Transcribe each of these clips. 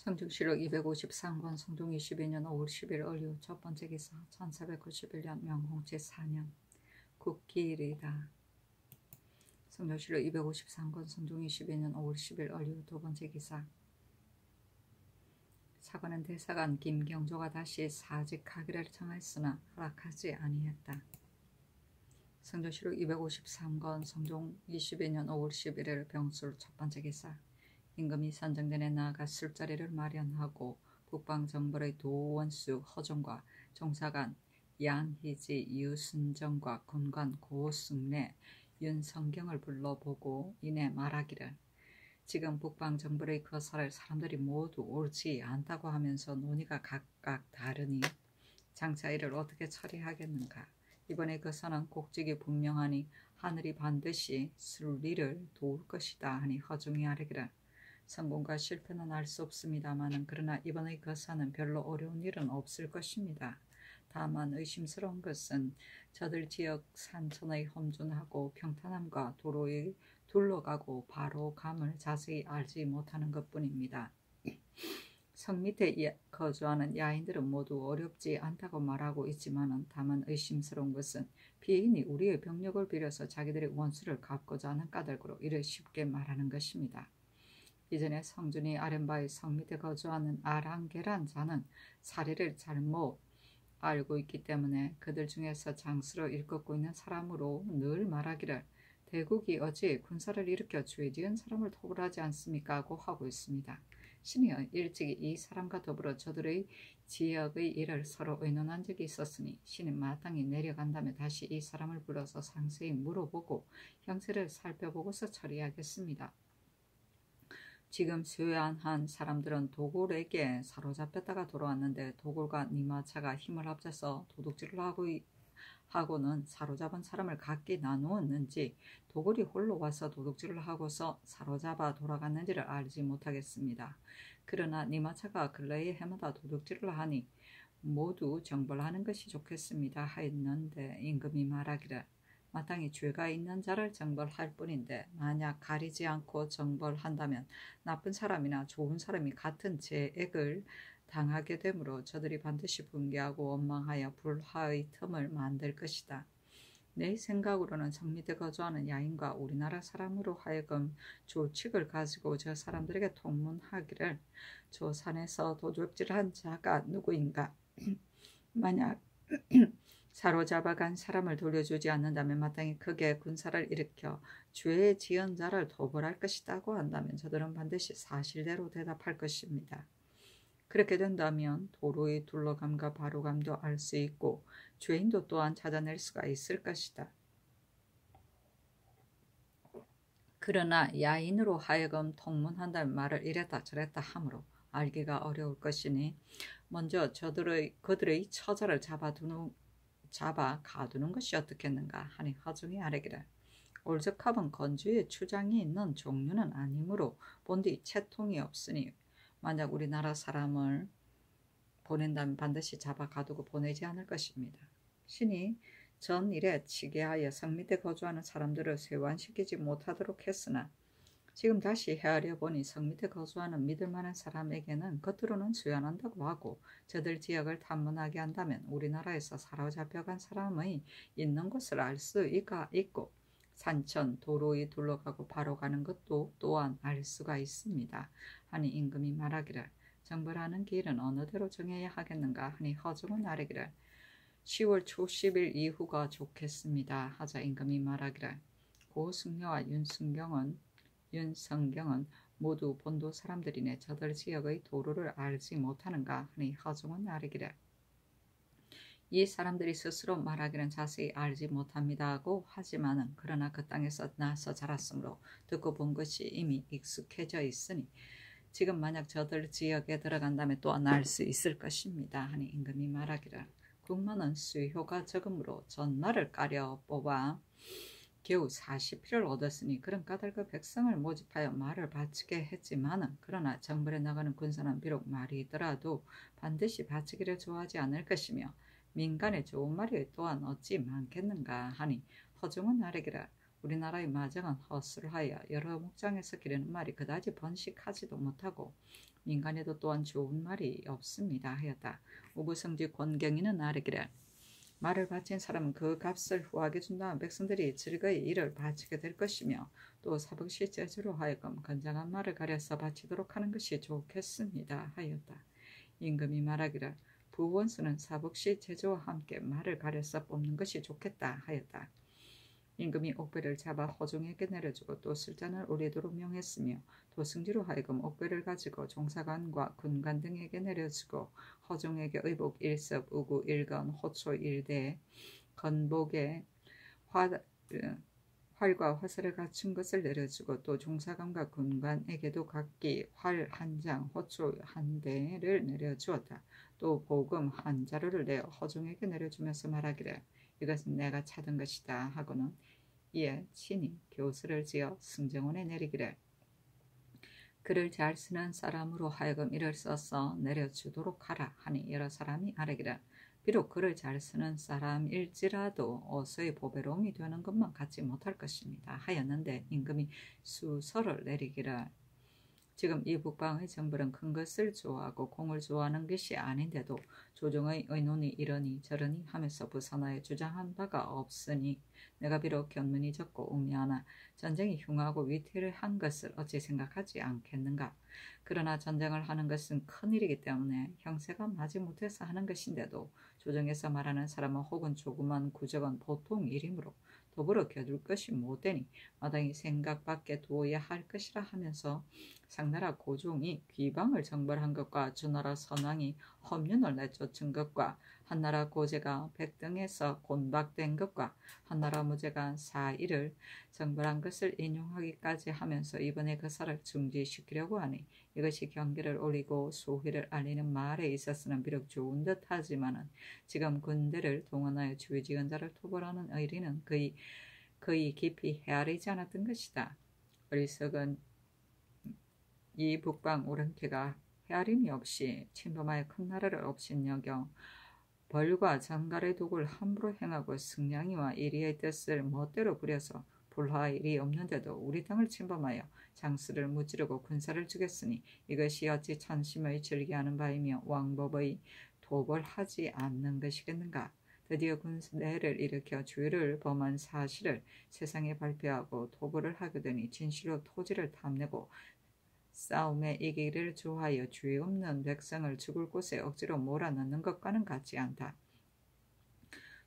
성중실록 253권 성중 22년 5월 10일 을유 첫 번째 기사 1491년 명홍제 4년 국기일이다. 성중실록 253권 성중 22년 5월 10일 을유 두 번째 기사 사관은 대사관 김경조가 다시 사직하기를 청하였으나 허락하지 아니했다. 성중실록 253권 성중 22년 5월 11일 병술 첫 번째 기사 임금이 선정전에 나아가 술자리를 마련하고 북방정벌의 도원수 허종과 종사관 양희지 유순정과 군관 고승래 윤성경을 불러보고 이내 말하기를 지금 북방정벌의 거사를 사람들이 모두 옳지 않다고 하면서 논의가 각각 다르니 장차 이를 어떻게 처리하겠는가. 이번의 거사는 곡직이 분명하니 하늘이 반드시 순리를 도울 것이다 하니 허종이 아뢰기를 성공과 실패는 알 수 없습니다마는 그러나 이번의 거사는 별로 어려운 일은 없을 것입니다. 다만 의심스러운 것은 저들 지역 산천의 험준하고 평탄함과 도로에 둘러가고 바로 감을 자세히 알지 못하는 것뿐입니다. 성 밑에 거주하는 야인들은 모두 어렵지 않다고 말하고 있지만은 다만 의심스러운 것은 피해인이 우리의 병력을 빌려서 자기들의 원수를 갚고자 하는 까닭으로 이를 쉽게 말하는 것입니다. 이전에 성준이 아련바의 성 밑에 거주하는 아랑계란 자는 사리를 잘못 알고 있기 때문에 그들 중에서 장수로 일컫고 있는 사람으로 늘 말하기를 대국이 어찌 군사를 일으켜 죄지은 사람을 토벌하지 않습니까? 하고 하고 있습니다. 신이 일찍이 이 사람과 더불어 저들의 지역의 일을 서로 의논한 적이 있었으니 신이 마땅히 내려간 다음에 다시 이 사람을 불러서 상세히 물어보고 형세를 살펴보고서 처리하겠습니다. 지금 수요한 사람들은 도굴에게 사로잡혔다가 돌아왔는데 도굴과 니마차가 힘을 합쳐서 도둑질을 하고는 사로잡은 사람을 각기 나누었는지 도굴이 홀로 와서 도둑질을 하고서 사로잡아 돌아갔는지를 알지 못하겠습니다. 그러나 니마차가 근래에 해마다 도둑질을 하니 모두 정벌하는 것이 좋겠습니다 하였는데 임금이 말하기를 마땅히 죄가 있는 자를 정벌할 뿐인데 만약 가리지 않고 정벌한다면 나쁜 사람이나 좋은 사람이 같은 죄액을 당하게 되므로 저들이 반드시 분개하고 원망하여 불화의 틈을 만들 것이다. 내 생각으로는 성 밑에 거주하는 야인과 우리나라 사람으로 하여금 조칙을 가지고 저 사람들에게 통문하기를 저 산에서 도둑질한 자가 누구인가. 만약 사로잡아간 사람을 돌려주지 않는다면 마땅히 크게 군사를 일으켜 죄 지은 자를 도벌할 것이라고 한다면 저들은 반드시 사실대로 대답할 것입니다. 그렇게 된다면 도로의 둘러감과 바로감도 알 수 있고 죄인도 또한 찾아낼 수가 있을 것이다. 그러나 야인으로 하여금 통문한다면 말을 이랬다 저랬다 하므로 알기가 어려울 것이니 먼저 그들의 처자를 잡아 가두는 것이 어떻겠는가 하니 허중이 아뢰기를 올적합은 건주에 추장이 있는 종류는 아니므로 본디 채통이 없으니 만약 우리나라 사람을 보낸다면 반드시 잡아 가두고 보내지 않을 것입니다. 신이 전 일에 치게하여 성 밑에 거주하는 사람들을 세관시키지 못하도록 했으나 지금 다시 헤아려 보니 성 밑에 거주하는 믿을만한 사람에게는 겉으로는 수연한다고 하고 저들 지역을 탐문하게 한다면 우리나라에서 사로잡혀간 사람의 있는 곳을 알 수 있고 산천 도로에 둘러가고 바로 가는 것도 또한 알 수가 있습니다. 하니 임금이 말하기를 정벌하는 길은 어느 대로 정해야 하겠는가 하니 허종은 아뢰기를 10월 초 10일 이후가 좋겠습니다. 하자 임금이 말하기를 고승려와 윤성경은 모두 본도 사람들이네 저들 지역의 도로를 알지 못하는가 하니 허종은 아뢰기를 이 사람들이 스스로 말하기는 자세히 알지 못합니다 하고 하지만은 그러나 그 땅에서 나서 자랐으므로 듣고 본 것이 이미 익숙해져 있으니 지금 만약 저들 지역에 들어간다면 또한 알 수 있을 것입니다 하니 임금이 말하기를 국만은 수효가 적으므로 전말을 까려 뽑아 겨우 40필을 얻었으니 그런 까닭의 백성을 모집하여 말을 바치게 했지만은 그러나 정벌에 나가는 군사는 비록 말이더라도 반드시 바치기를 좋아하지 않을 것이며 민간의 좋은 말이 또한 어찌 많겠는가 하니 허중은 아뢰기를 우리나라의 마정은 허술하여 여러 목장에서 기르는 말이 그다지 번식하지도 못하고 민간에도 또한 좋은 말이 없습니다 하였다. 우부성지 권경이는 아뢰기를 말을 바친 사람은 그 값을 후하게 준다면 백성들이 즐거이 이를 바치게 될 것이며 또 사복시 제주로 하여금 건장한 말을 가려서 바치도록 하는 것이 좋겠습니다 하였다. 임금이 말하기를 부원수는 사복시 제주와 함께 말을 가려서 뽑는 것이 좋겠다 하였다. 임금이 옥배를 잡아 허종에게 내려주고 또 술잔을 올리도록 명했으며 도승지로 하여금 옥배를 가지고 종사관과 군관 등에게 내려주고 허종에게 의복 1섭, 우구 1건, 호초 1대, 건복에 활과 화살을 갖춘 것을 내려주고 또 종사관과 군관에게도 각기 활 한 장, 호초 한 대를 내려주었다. 또 보금 한 자루를 내어 허종에게 내려주면서 말하기를 이것은 내가 찾은 것이다 하고는 이에 친히 교수를 지어 승정원에 내리기를 글을 잘 쓰는 사람으로 하여금 이를 써서 내려주도록 하라 하니 여러 사람이 아뢰기를 비록 글을 잘 쓰는 사람일지라도 어서의 보배로움이 되는 것만 갖지 못할 것입니다 하였는데 임금이 수서를 내리기를 지금 이 북방의 정벌은 큰 것을 좋아하고 공을 좋아하는 것이 아닌데도 조정의 의논이 이러니 저러니 하면서 부산하여 주장한 바가 없으니 내가 비록 견문이 적고 우매하나 전쟁이 흉하고 위태한 것을 어찌 생각하지 않겠는가. 그러나 전쟁을 하는 것은 큰일이기 때문에 형세가 마지못해서 하는 것인데도 조정에서 말하는 사람은 혹은 조그만 구적은 보통 일이므로 더불어 겨둘 것이 못되니 마땅히 생각 밖에 두어야 할 것이라 하면서 상나라 고종이 귀방을 정벌한 것과 주나라 선왕이 험륜을 내쫓은 것과 한나라 고제가 백등에서 곤박된 것과 한나라 무제가 사일을 정벌한 것을 인용하기까지 하면서 이번에 그 사를 중지시키려고 하니 이것이 경계를 올리고 소회를 알리는 말에 있어서는 비록 좋은 듯 하지만은 지금 군대를 동원하여 주의지은 자를 토벌하는 의리는 거의 깊이 헤아리지 않았던 것이다. 어리석은 이 북방 오랑캐가 헤아림이 없이 침범하여 큰 나라를 업신여겨 벌과 장갈의 독을 함부로 행하고 승냥이와 이리의 뜻을 멋대로 부려서 불화할 일이 없는데도 우리 땅을 침범하여 장수를 무찌르고 군사를 죽였으니 이것이 어찌 천심의 즐기하는 바이며 왕법의 도벌하지 않는 것이겠는가. 드디어 군대를 일으켜 주의를 범한 사실을 세상에 발표하고 도벌을 하게 되니 진실로 토지를 탐내고 싸움에 이기기를 좋아하여 주의 없는 백성을 죽을 곳에 억지로 몰아넣는 것과는 같지 않다.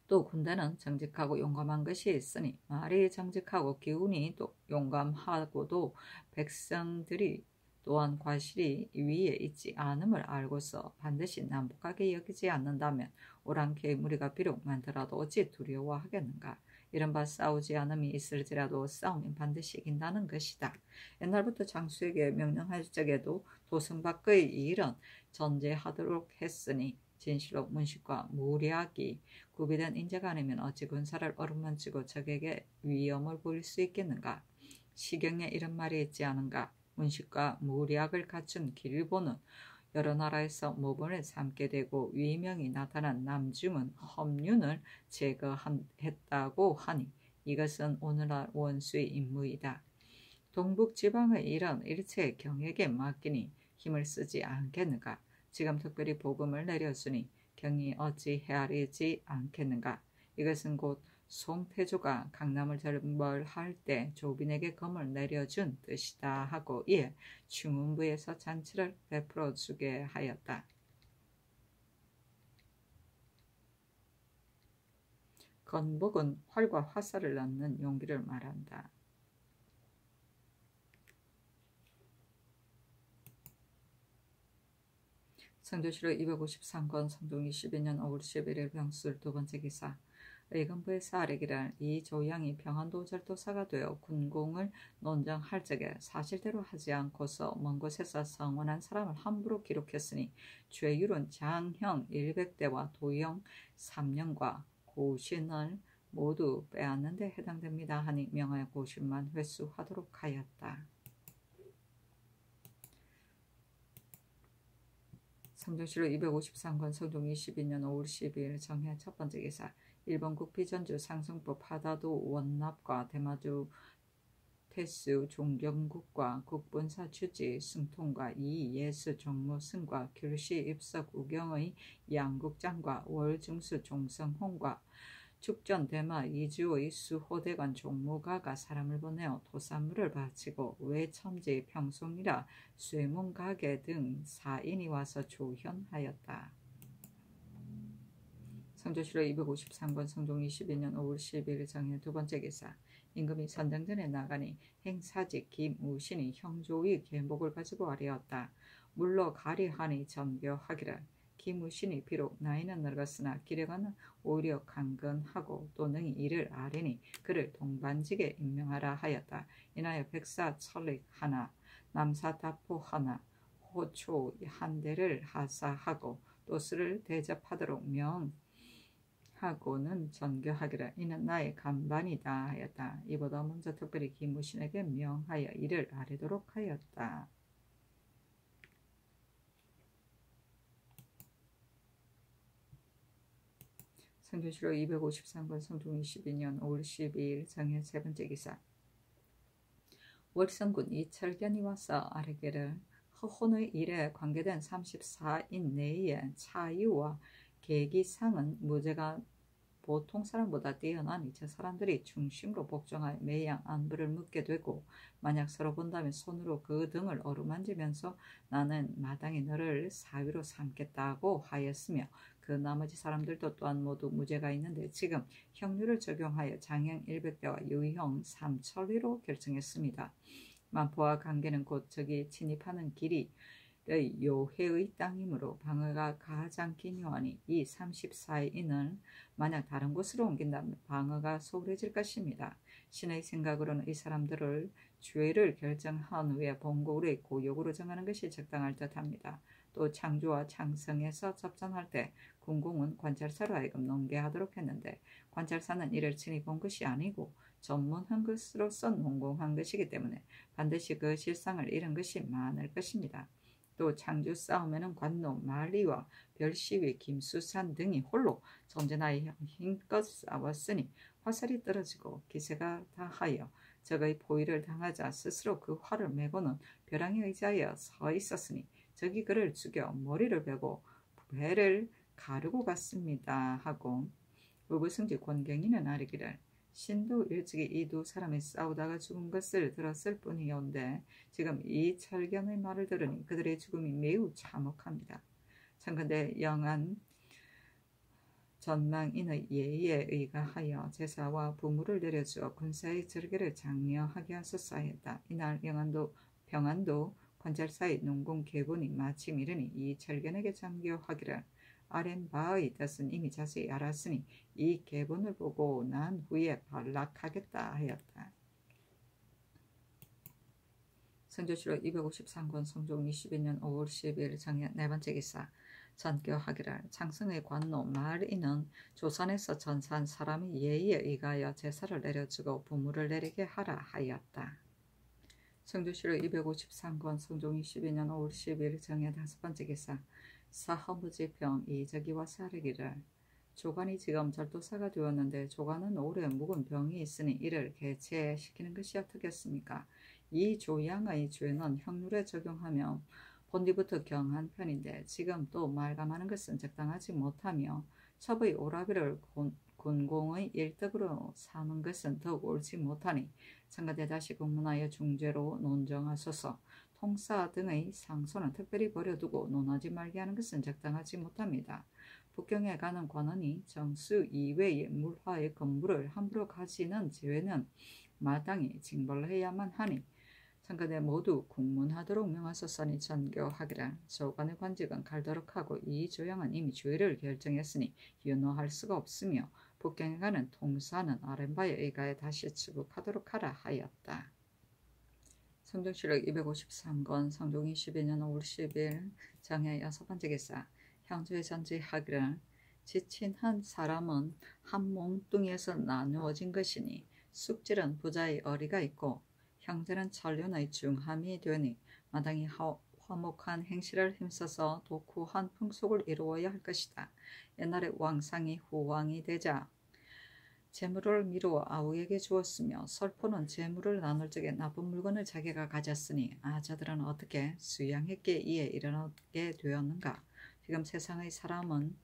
또 군대는 정직하고 용감한 것이 있으니 말이 정직하고 기운이 또 용감하고도 백성들이 또한 과실이 위에 있지 않음을 알고서 반드시 남북하게 여기지 않는다면 오랑캐의 무리가 비록 많더라도 어찌 두려워하겠는가. 이른바 싸우지 않음이 있을지라도 싸우면 반드시 이긴다는 것이다. 옛날부터 장수에게 명령할 적에도 도성 밖의 일은 전제하도록 했으니 진실로 문식과 무략이 구비된 인재가 아니면 어찌 군사를 어루만지고 적에게 위험을 보일 수 있겠는가. 시경에 이런 말이 있지 않은가. 문식과 무략을 갖춘 길보는 여러 나라에서 모범을 삼게 되고 위명이 나타난 남중은 험륜을 제거했다고 하니 이것은 오늘날 원수의 임무이다. 동북지방의 일은 일체 경에게 맡기니 힘을 쓰지 않겠는가. 지금 특별히 복음을 내렸으니 경이 어찌 헤아리지 않겠는가. 이것은 곧 송태조가 강남을 정벌할 때 조빈에게 검을 내려준 뜻이다 하고 이에 중흥부에서 잔치를 베풀어 주게 하였다. 건복은 활과 화살을 낳는 용기를 말한다. 성조실록 253권 성종 22년 5월 11일 병술 두 번째 기사 의금부에서 아뢰기를 이 조양이 평안도 절도사가 되어 군공을 논정할 적에 사실대로 하지 않고서 먼 곳에서 성원한 사람을 함부로 기록했으니 죄율은 장형 100대와 도형 3년과 고신을 모두 빼앗는 데 해당됩니다 하니 명하여 고신만 회수하도록 하였다. 성종실록 253권 성종 22년 5월 12일 정해 첫 번째 기사 일본 국비전주 상승법 하다도 원납과 태수 종경국과 국본사 주지 승통과 이예수 종무 승과 귤시 입석 우경의 양국장과 월중수 종성홍과 축전 대마 이주의 수호대관 종무가가 사람을 보내어 토산물을 바치고 외첨지 평송이라 쇠문가게 등 4인이 와서 조현하였다. 성조실록 253권 성종 22년 5월 12일 정해 두 번째 기사. 임금이 선정전에 나가니 행사직 김우신이 형조의 계목을 가지고 아뢰었다. 물러 가리하니 점교하기를. 김우신이 비록 나이는 늙었으나 기력은 오히려 강건하고 또 능히 이를 아뢰니 그를 동반직에 임명하라 하였다. 인하여 백사 천릭 하나, 남사 다포 하나, 호초 한 대를 하사하고 또 스를 대접하도록 명하고는 전교하기를. 이는 나의 간반이다 하였다. 이보다 먼저 특별히 김우신에게 명하여 이를 아뢰도록 하였다. 성조실록 253권 성종 22년 5월 12일 정해 세 번째 기사. 월성군 이철견이 와서 아뢰기를. 허혼의 일에 관계된 34인 내의 차유와 계기상은 무죄가 보통 사람보다 뛰어나니 저 사람들이 중심으로 복종하여 매양 안부를 묻게 되고 만약 서로 본다면 손으로 그 등을 어루만지면서 나는 마땅히 너를 사위로 삼겠다고 하였으며 그 나머지 사람들도 또한 모두 무죄가 있는데 지금 형률을 적용하여 장형 100대와 유형 3천리로 결정했습니다. 만포와 관계는 곧 저기 진입하는 길이 요해의 땅이므로 방어가 가장 기묘하니 이 34인을 만약 다른 곳으로 옮긴다면 방어가 소홀해질 것입니다. 신의 생각으로는 이 사람들을 죄를 결정한 후에 본고의 고욕으로 정하는 것이 적당할 듯합니다. 또 창조와 창성에서 접전할 때 군공은 관찰사로 하여금 농계하도록 했는데 관찰사는 이를 친히 본 것이 아니고 전문한 것으로서 농공한 것이기 때문에 반드시 그 실상을 잃은 것이 많을 것입니다. 또 창주 싸움에는 관노, 말리와 별시위, 김수산 등이 홀로 전쟁하여 힘껏 싸웠으니 화살이 떨어지고 기세가 다하여 적의 포위를 당하자 스스로 그 활을 메고는 벼랑의 의자에 서 있었으니 적이 그를 죽여 머리를 베고 배를 가르고 갔습니다 하고 우부승지 권경이는 아뢰기를. 신도 일찍이 이 두 사람이 싸우다가 죽은 것을 들었을 뿐이온데 지금 이 철견의 말을 들으니 그들의 죽음이 매우 참혹합니다. 청컨대 영안 전망인의 예의에 의가하여 제사와 부물을 내려주어 군사의 절개를 장려하게 하소서 하였다. 이날 평안도 관찰사의 농공 계본이 마침 이르니 이 철견에게 장교하기를. 아랜 바의 뜻은 이미 자세히 알았으니 이 계본을 보고 난 후에 반락하겠다 하였다. 성조실록 253권 성종 22년 5월 12일 정해 네 번째 기사. 전교하기를. 창성의 관노 말이는 조선에서 전사한 사람이 예의에 의하여 제사를 내려주고 부물을 내리게 하라 하였다. 성조실록 253권 성종 22년 5월 12일 정해 다섯 번째 기사. 사헌부지평 이적이와 사르기를. 조관이 지금 절도사가 되었는데 조관은 오래 묵은 병이 있으니 이를 개체시키는 것이 어떻겠습니까? 이 조양의 죄는 형률에 적용하며 본디부터 경한 편인데 지금 또 말감하는 것은 적당하지 못하며 첩의 오라비를 군공의 일덕으로 삼은 것은 더욱 옳지 못하니 청가대 다시 공문하여 중죄로 논정하소서. 통사 등의 상소는 특별히 버려두고 논하지 말게 하는 것은 적당하지 못합니다. 북경에 가는 관원이 정수 이외의 물화의 건물을 함부로 가지는 제외는 마땅히 징벌해야만 하니 청가대 모두 국문하도록 명하소서니 전교하기를. 조관의 관직은 갈도록 하고 이 조양은 이미 죄를 결정했으니 윤호할 수가 없으며 북경에 가는 통사는 아랫바에 의가에 다시 추국하도록 하라 하였다. 성종실록 253권 성종 22년 5월 10일 정해 여섯 번째 기사. 형조의 전지하기를. 지친 한 사람은 한 몽뚱이에서 나누어진 것이니 숙질은 부자의 어리가 있고 형제는 천륜의 중함이 되니 마땅히 화목한 행실을 힘써서 독후한 풍속을 이루어야 할 것이다. 옛날에 왕상이 후왕이 되자 재물을 미루어 아우에게 주었으며 설포는 재물을 나눌 적에 나쁜 물건을 자기가 가졌으니 저들은 어떻게 수양했기에 이에 일어나게 되었는가. 지금 세상의 사람은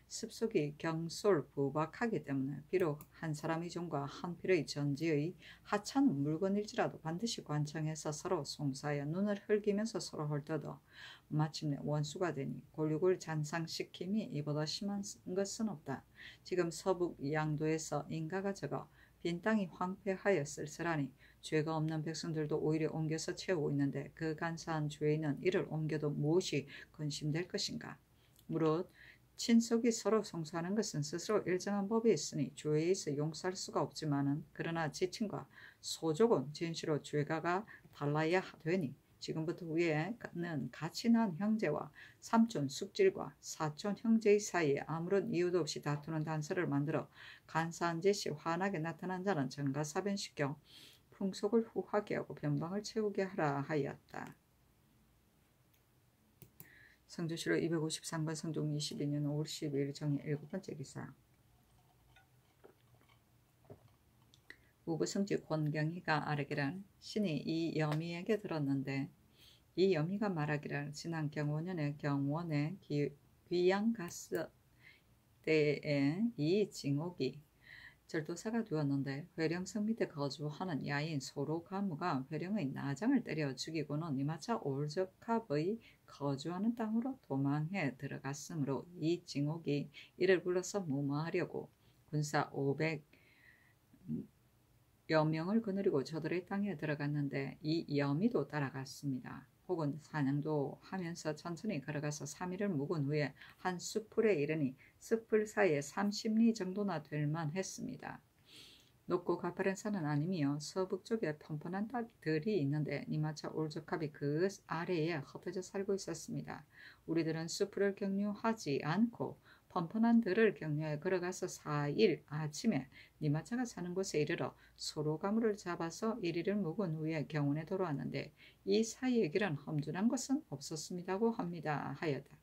습속이 경솔부박하기 때문에 비록 한 사람의 종과 한 필의 전지의 하찮은 물건일지라도 반드시 관청해서 서로 송사하여 눈을 흘기면서 서로 헐뜯어 마침내 원수가 되니 골육을 잔상시킴이 이보다 심한 것은 없다. 지금 서북 양도에서 인가가 적어 빈 땅이 황폐하여 쓸쓸하니 죄가 없는 백성들도 오히려 옮겨서 채우고 있는데 그 간사한 죄인은 이를 옮겨도 무엇이 근심될 것인가. 무릇 친속이 서로 송사하는 것은 스스로 일정한 법이 있으니 죄에 있어 용서할 수가 없지만은 그러나 지친과 소족은 진시로 죄가가 달라야 되니 지금부터 위에는 같이 난 형제와 삼촌 숙질과 사촌 형제의 사이에 아무런 이유도 없이 다투는 단서를 만들어 간사한 짓이 환하게 나타난 자는 전가사변시켜 풍속을 후하게 하고 변방을 채우게 하라 하였다. 성조실록 253번 성종 22년 5월 12일 정의 7번째 기사. 우부성지 권경희가 아뢰기를 신이 이 여미에게 들었는데 이 여미가 말하기를 지난 경원년에 경원에 귀양 갔을 때에 이 징옥이 절도사가 되었는데 회령성 밑에 거주하는 야인 소로가무가 회령의 나장을 때려 죽이고는 니마차 올적합의 거주하는 땅으로 도망해 들어갔으므로 이 징옥이 이를 불러서 무마하려고 군사 500여 명을 거느리고 저들의 땅에 들어갔는데 이 여미도 따라갔습니다. 혹은 사냥도 하면서 천천히 걸어가서 3일을 묵은 후에 한 숲풀에 이르니 숲풀 사이에 30리 정도나 될 만했습니다. 높고 가파른 산은 아니며 서북쪽에 펀펀한 땅들이 있는데 니마차 올적합이 그 아래에 흩어져 살고 있었습니다. 우리들은 숲풀을 경유하지 않고 펀펀한 들을 경유해 걸어가서 4일 아침에 니마차가 사는 곳에 이르러 소로가무를 잡아서 1일을 묵은 후에 경운에 돌아왔는데 이 사이의 길은 험준한 것은 없었습니다고 합니다 하였다.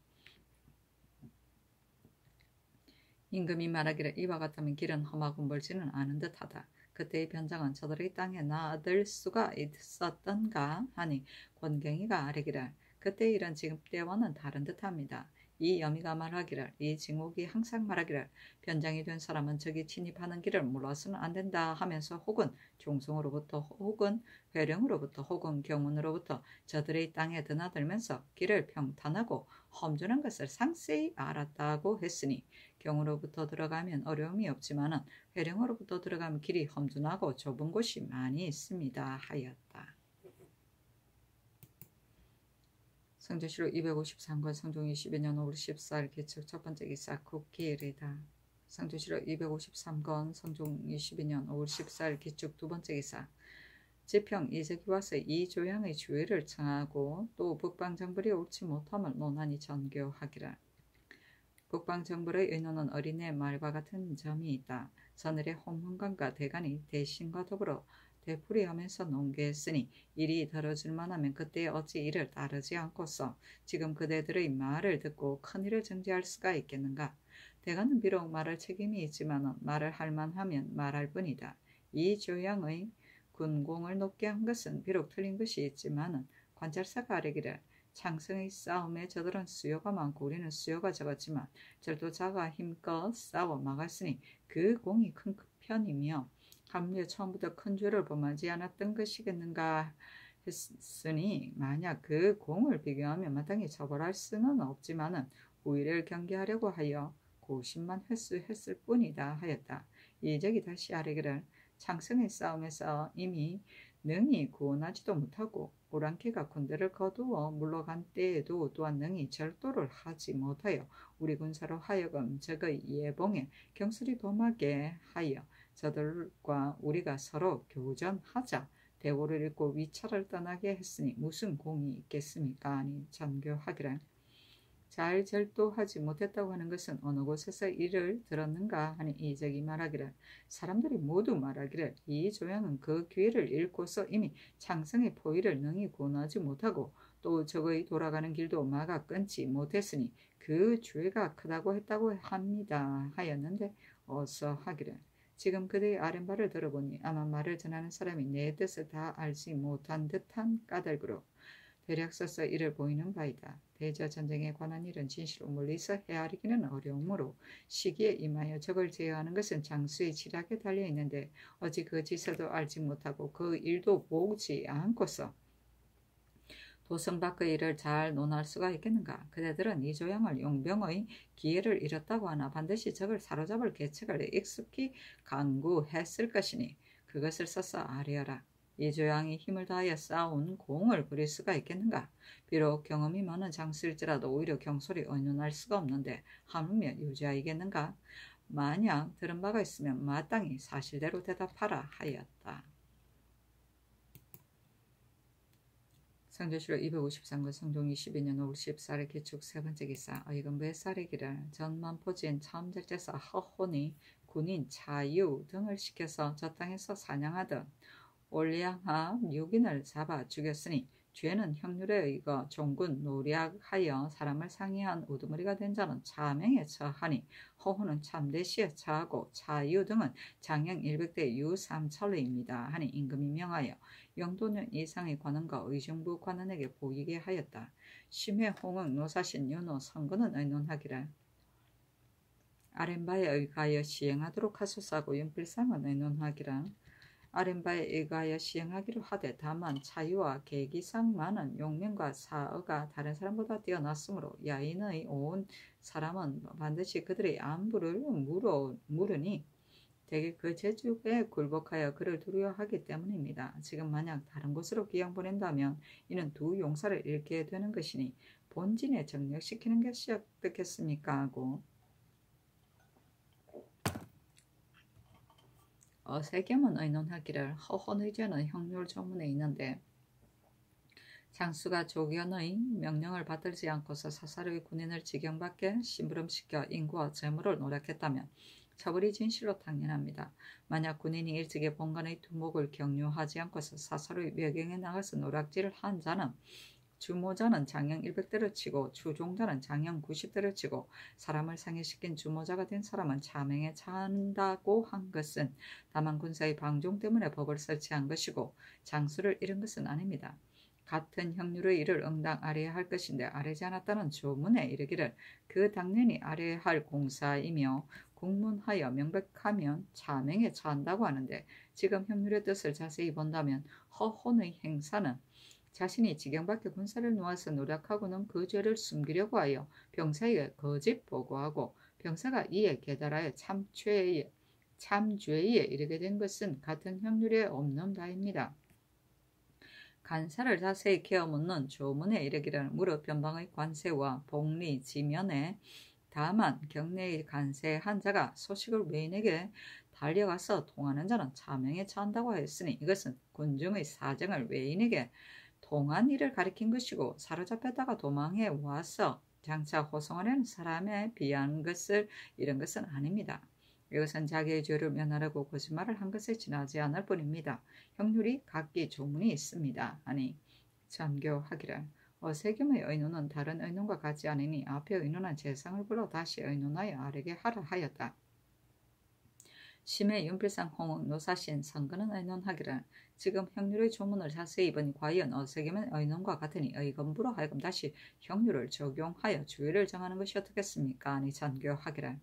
임금이 말하기를 이와 같다면 길은 험하고 멀지는 않은 듯하다. 그때의 변장은 저들의 땅에 나들 수가 있었던가 하니 권경희가 아뢰기를 그때의 일은 지금 때와는 다른 듯합니다. 이 여미가 말하기를 이 징옥이 항상 말하기를 변장이 된 사람은 저기 침입하는 길을 몰라서는 안 된다 하면서 혹은 종성으로부터 혹은 회령으로부터 혹은 경운으로부터 저들의 땅에 드나들면서 길을 평탄하고 험준한 것을 상세히 알았다고 했으니 경으로부터 들어가면 어려움이 없지만은 회령으로부터 들어가면 길이 험준하고 좁은 곳이 많이 있습니다 하였다. 성조실록 253권 성종 22년 5월 14일 개척 첫번째 기사 국기일이다. 성조실록 253권 성종 22년 5월 14일 개축 두번째 기사. 지평 이색이 와서 이 조양의 주의를 청하고 또 북방정벌이 옳지 못함을 논하니 전교하기를. 북방정벌의 의논은 어린애 말과 같은 점이 있다. 서늘의 홍문관과 대간이 대신과 더불어 되풀이하면서 논개했으니 일이 다뤄질 만하면 그때 어찌 이를 따르지 않고서 지금 그대들의 말을 듣고 큰일을 정지할 수가 있겠는가. 대간은 비록 말할 책임이 있지만 말을 할 만하면 말할 뿐이다. 이 조양의 군공을 높게 한 것은 비록 틀린 것이 있지만 관찰사가 아뢰기를 창성의 싸움에 저들은 수요가 많고 우리는 수요가 적었지만 절도자가 힘껏 싸워 막았으니 그 공이 큰 편이며 함려 처음부터 큰 죄를 범하지 않았던 것이겠는가 했으니 만약 그 공을 비교하며 마땅히 처벌할 수는 없지만은 우위를 경계하려고 하여 고심만 했을 뿐이다 하였다. 이적이 다시 아뢰기를 창성의 싸움에서 이미 능히 구원하지도 못하고 오랑캐가 군대를 거두어 물러간 때에도 또한 능히 절도를 하지 못하여 우리 군사로 하여금 적의 예봉에 경술이 범하게 하여 저들과 우리가 서로 교전하자 대오를 잃고 위차를 떠나게 했으니 무슨 공이 있겠습니까? 아니 전교하기를 잘 절도하지 못했다고 하는 것은 어느 곳에서 이를 들었는가 하니 이적이 말하기를 사람들이 모두 말하기를 이 조양은 그 기회를 잃고서 이미 창성의 포위를 능히 구원하지 못하고 또 적의 돌아가는 길도 막아 끊지 못했으니 그 죄가 크다고 했다고 합니다 하였는데 어서 하기를 지금 그대의 아랫말을 들어보니 아마 말을 전하는 사람이 내 뜻을 다 알지 못한 듯한 까닭으로 대략 써서 이를 보이는 바이다. 대저전쟁에 관한 일은 진실로 멀리서 헤아리기는 어려우므로 시기에 임하여 적을 제어하는 것은 장수의 지략에 달려있는데 어찌 그 지서도 알지 못하고 그 일도 보지 않고서 도성 밖의 일을 잘 논할 수가 있겠는가? 그대들은 이 조약을 용병의 기회를 잃었다고 하나 반드시 적을 사로잡을 계책을 익숙히 강구했을 것이니 그것을 써서 아뢰어라. 이 조약이 힘을 다하여 쌓아온 공을 부릴 수가 있겠는가? 비록 경험이 많은 장수일지라도 오히려 경솔히 의논할 수가 없는데 하물며 유죄이겠는가? 만약 들은 바가 있으면 마땅히 사실대로 대답하라 하였다. 성조실록 253권 성종 22년 5월 14일 기축 세 번째 기사 어이건 몇 살이기를 전만포진 차음절제사 허혼이 군인 차유 등을 시켜서 저 땅에서 사냥하던 올량하 6인을 잡아 죽였으니 죄는 형률에 의거 종군 노략하여 사람을 상해한 우두머리가 된 자는 차명에 처하니 허호는 참대시에 처하고 차유 등은 장형 100대 유삼철레입니다 하니 임금이 명하여 영도년 이상의 관원과 의정부 관원에게 보이게 하였다. 심해 홍응 노사신 윤호 선거는 의논하기를 아랫바에 의가하여 시행하도록 하소서하고 윤필상은 의논하기를 아랫바에 의가하여 시행하기로 하되 다만 차유와 계기상 많은 용명과 사어가 다른 사람보다 뛰어났으므로 야인의 온 사람은 반드시 그들의 안부를 물으니 대개 그 제주에 굴복하여 그를 두려워하기 때문입니다. 지금 만약 다른 곳으로 기양 보낸다면 이는 두 용사를 잃게 되는 것이니 본진에 정력시키는 것이 어떻겠습니까 하고 세겜은 의논하기를 허헌의제는 형률 조문에 있는데 장수가 조견의 명령을 받들지 않고서 사사로이 군인을 지경밖에 심부름시켜 인구와 재물을 노력했다면 처벌이 진실로 당연합니다. 만약 군인이 일찍이 본관의 두목을 경유하지 않고서 사사로이 외경에 나가서 노략질을 한 자는 주모자는 장형 100대를 치고 주종자는 장형 90대를 치고 사람을 상해시킨 주모자가 된 사람은 차명에 처한다고 한 것은 다만 군사의 방종 때문에 법을 설치한 것이고 장수를 잃은 것은 아닙니다. 같은 형률의 일을 응당 아뢰야 할 것인데 아뢰지 않았다는 조문에 이르기를 그 당연히 아뢰야 할 공사이며 국문하여 명백하면 차명에 처한다고 하는데 지금 형률의 뜻을 자세히 본다면 허혼의 행사는 자신이 지경밖에 군사를 놓아서 노력하고는 그 죄를 숨기려고 하여 병사에게 거짓 보고하고 병사가 이에 깨달아야 참죄에 이르게 된 것은 같은 형률에 없는 바입니다. 간사를 자세히 케어 묻는 조문에 이르기를 무릇 변방의 관세와 복리 지면에 다만 경내의 간세 한 자가 소식을 외인에게 달려가서 통하는 자는 차명에 처한다고 하였으니 이것은 군중의 사정을 외인에게 통한 일을 가리킨 것이고 사로잡혔다가 도망해 와서 장차 호송하려는 사람에 비한 것을 이런 것은 아닙니다. 이것은 자기의 죄를 면하려고 거짓말을 한 것에 지나지 않을 뿐입니다. 형률이 각기 조문이 있습니다. 아니 전교하기를 세겜의 의논은 다른 의논과 같지 않으니 앞에 의논한 재상을 불러 다시 의논하여 아뢰게 하라 하였다. 심해 윤필상 홍응 노사신 선거는 의논하기를 지금 형률의 조문을 자세히 보니 과연 어세겜의 의논과 같으니 의건부로 하여금 다시 형률을 적용하여 주의를 정하는 것이 어떻겠습니까? 아니 전교하기를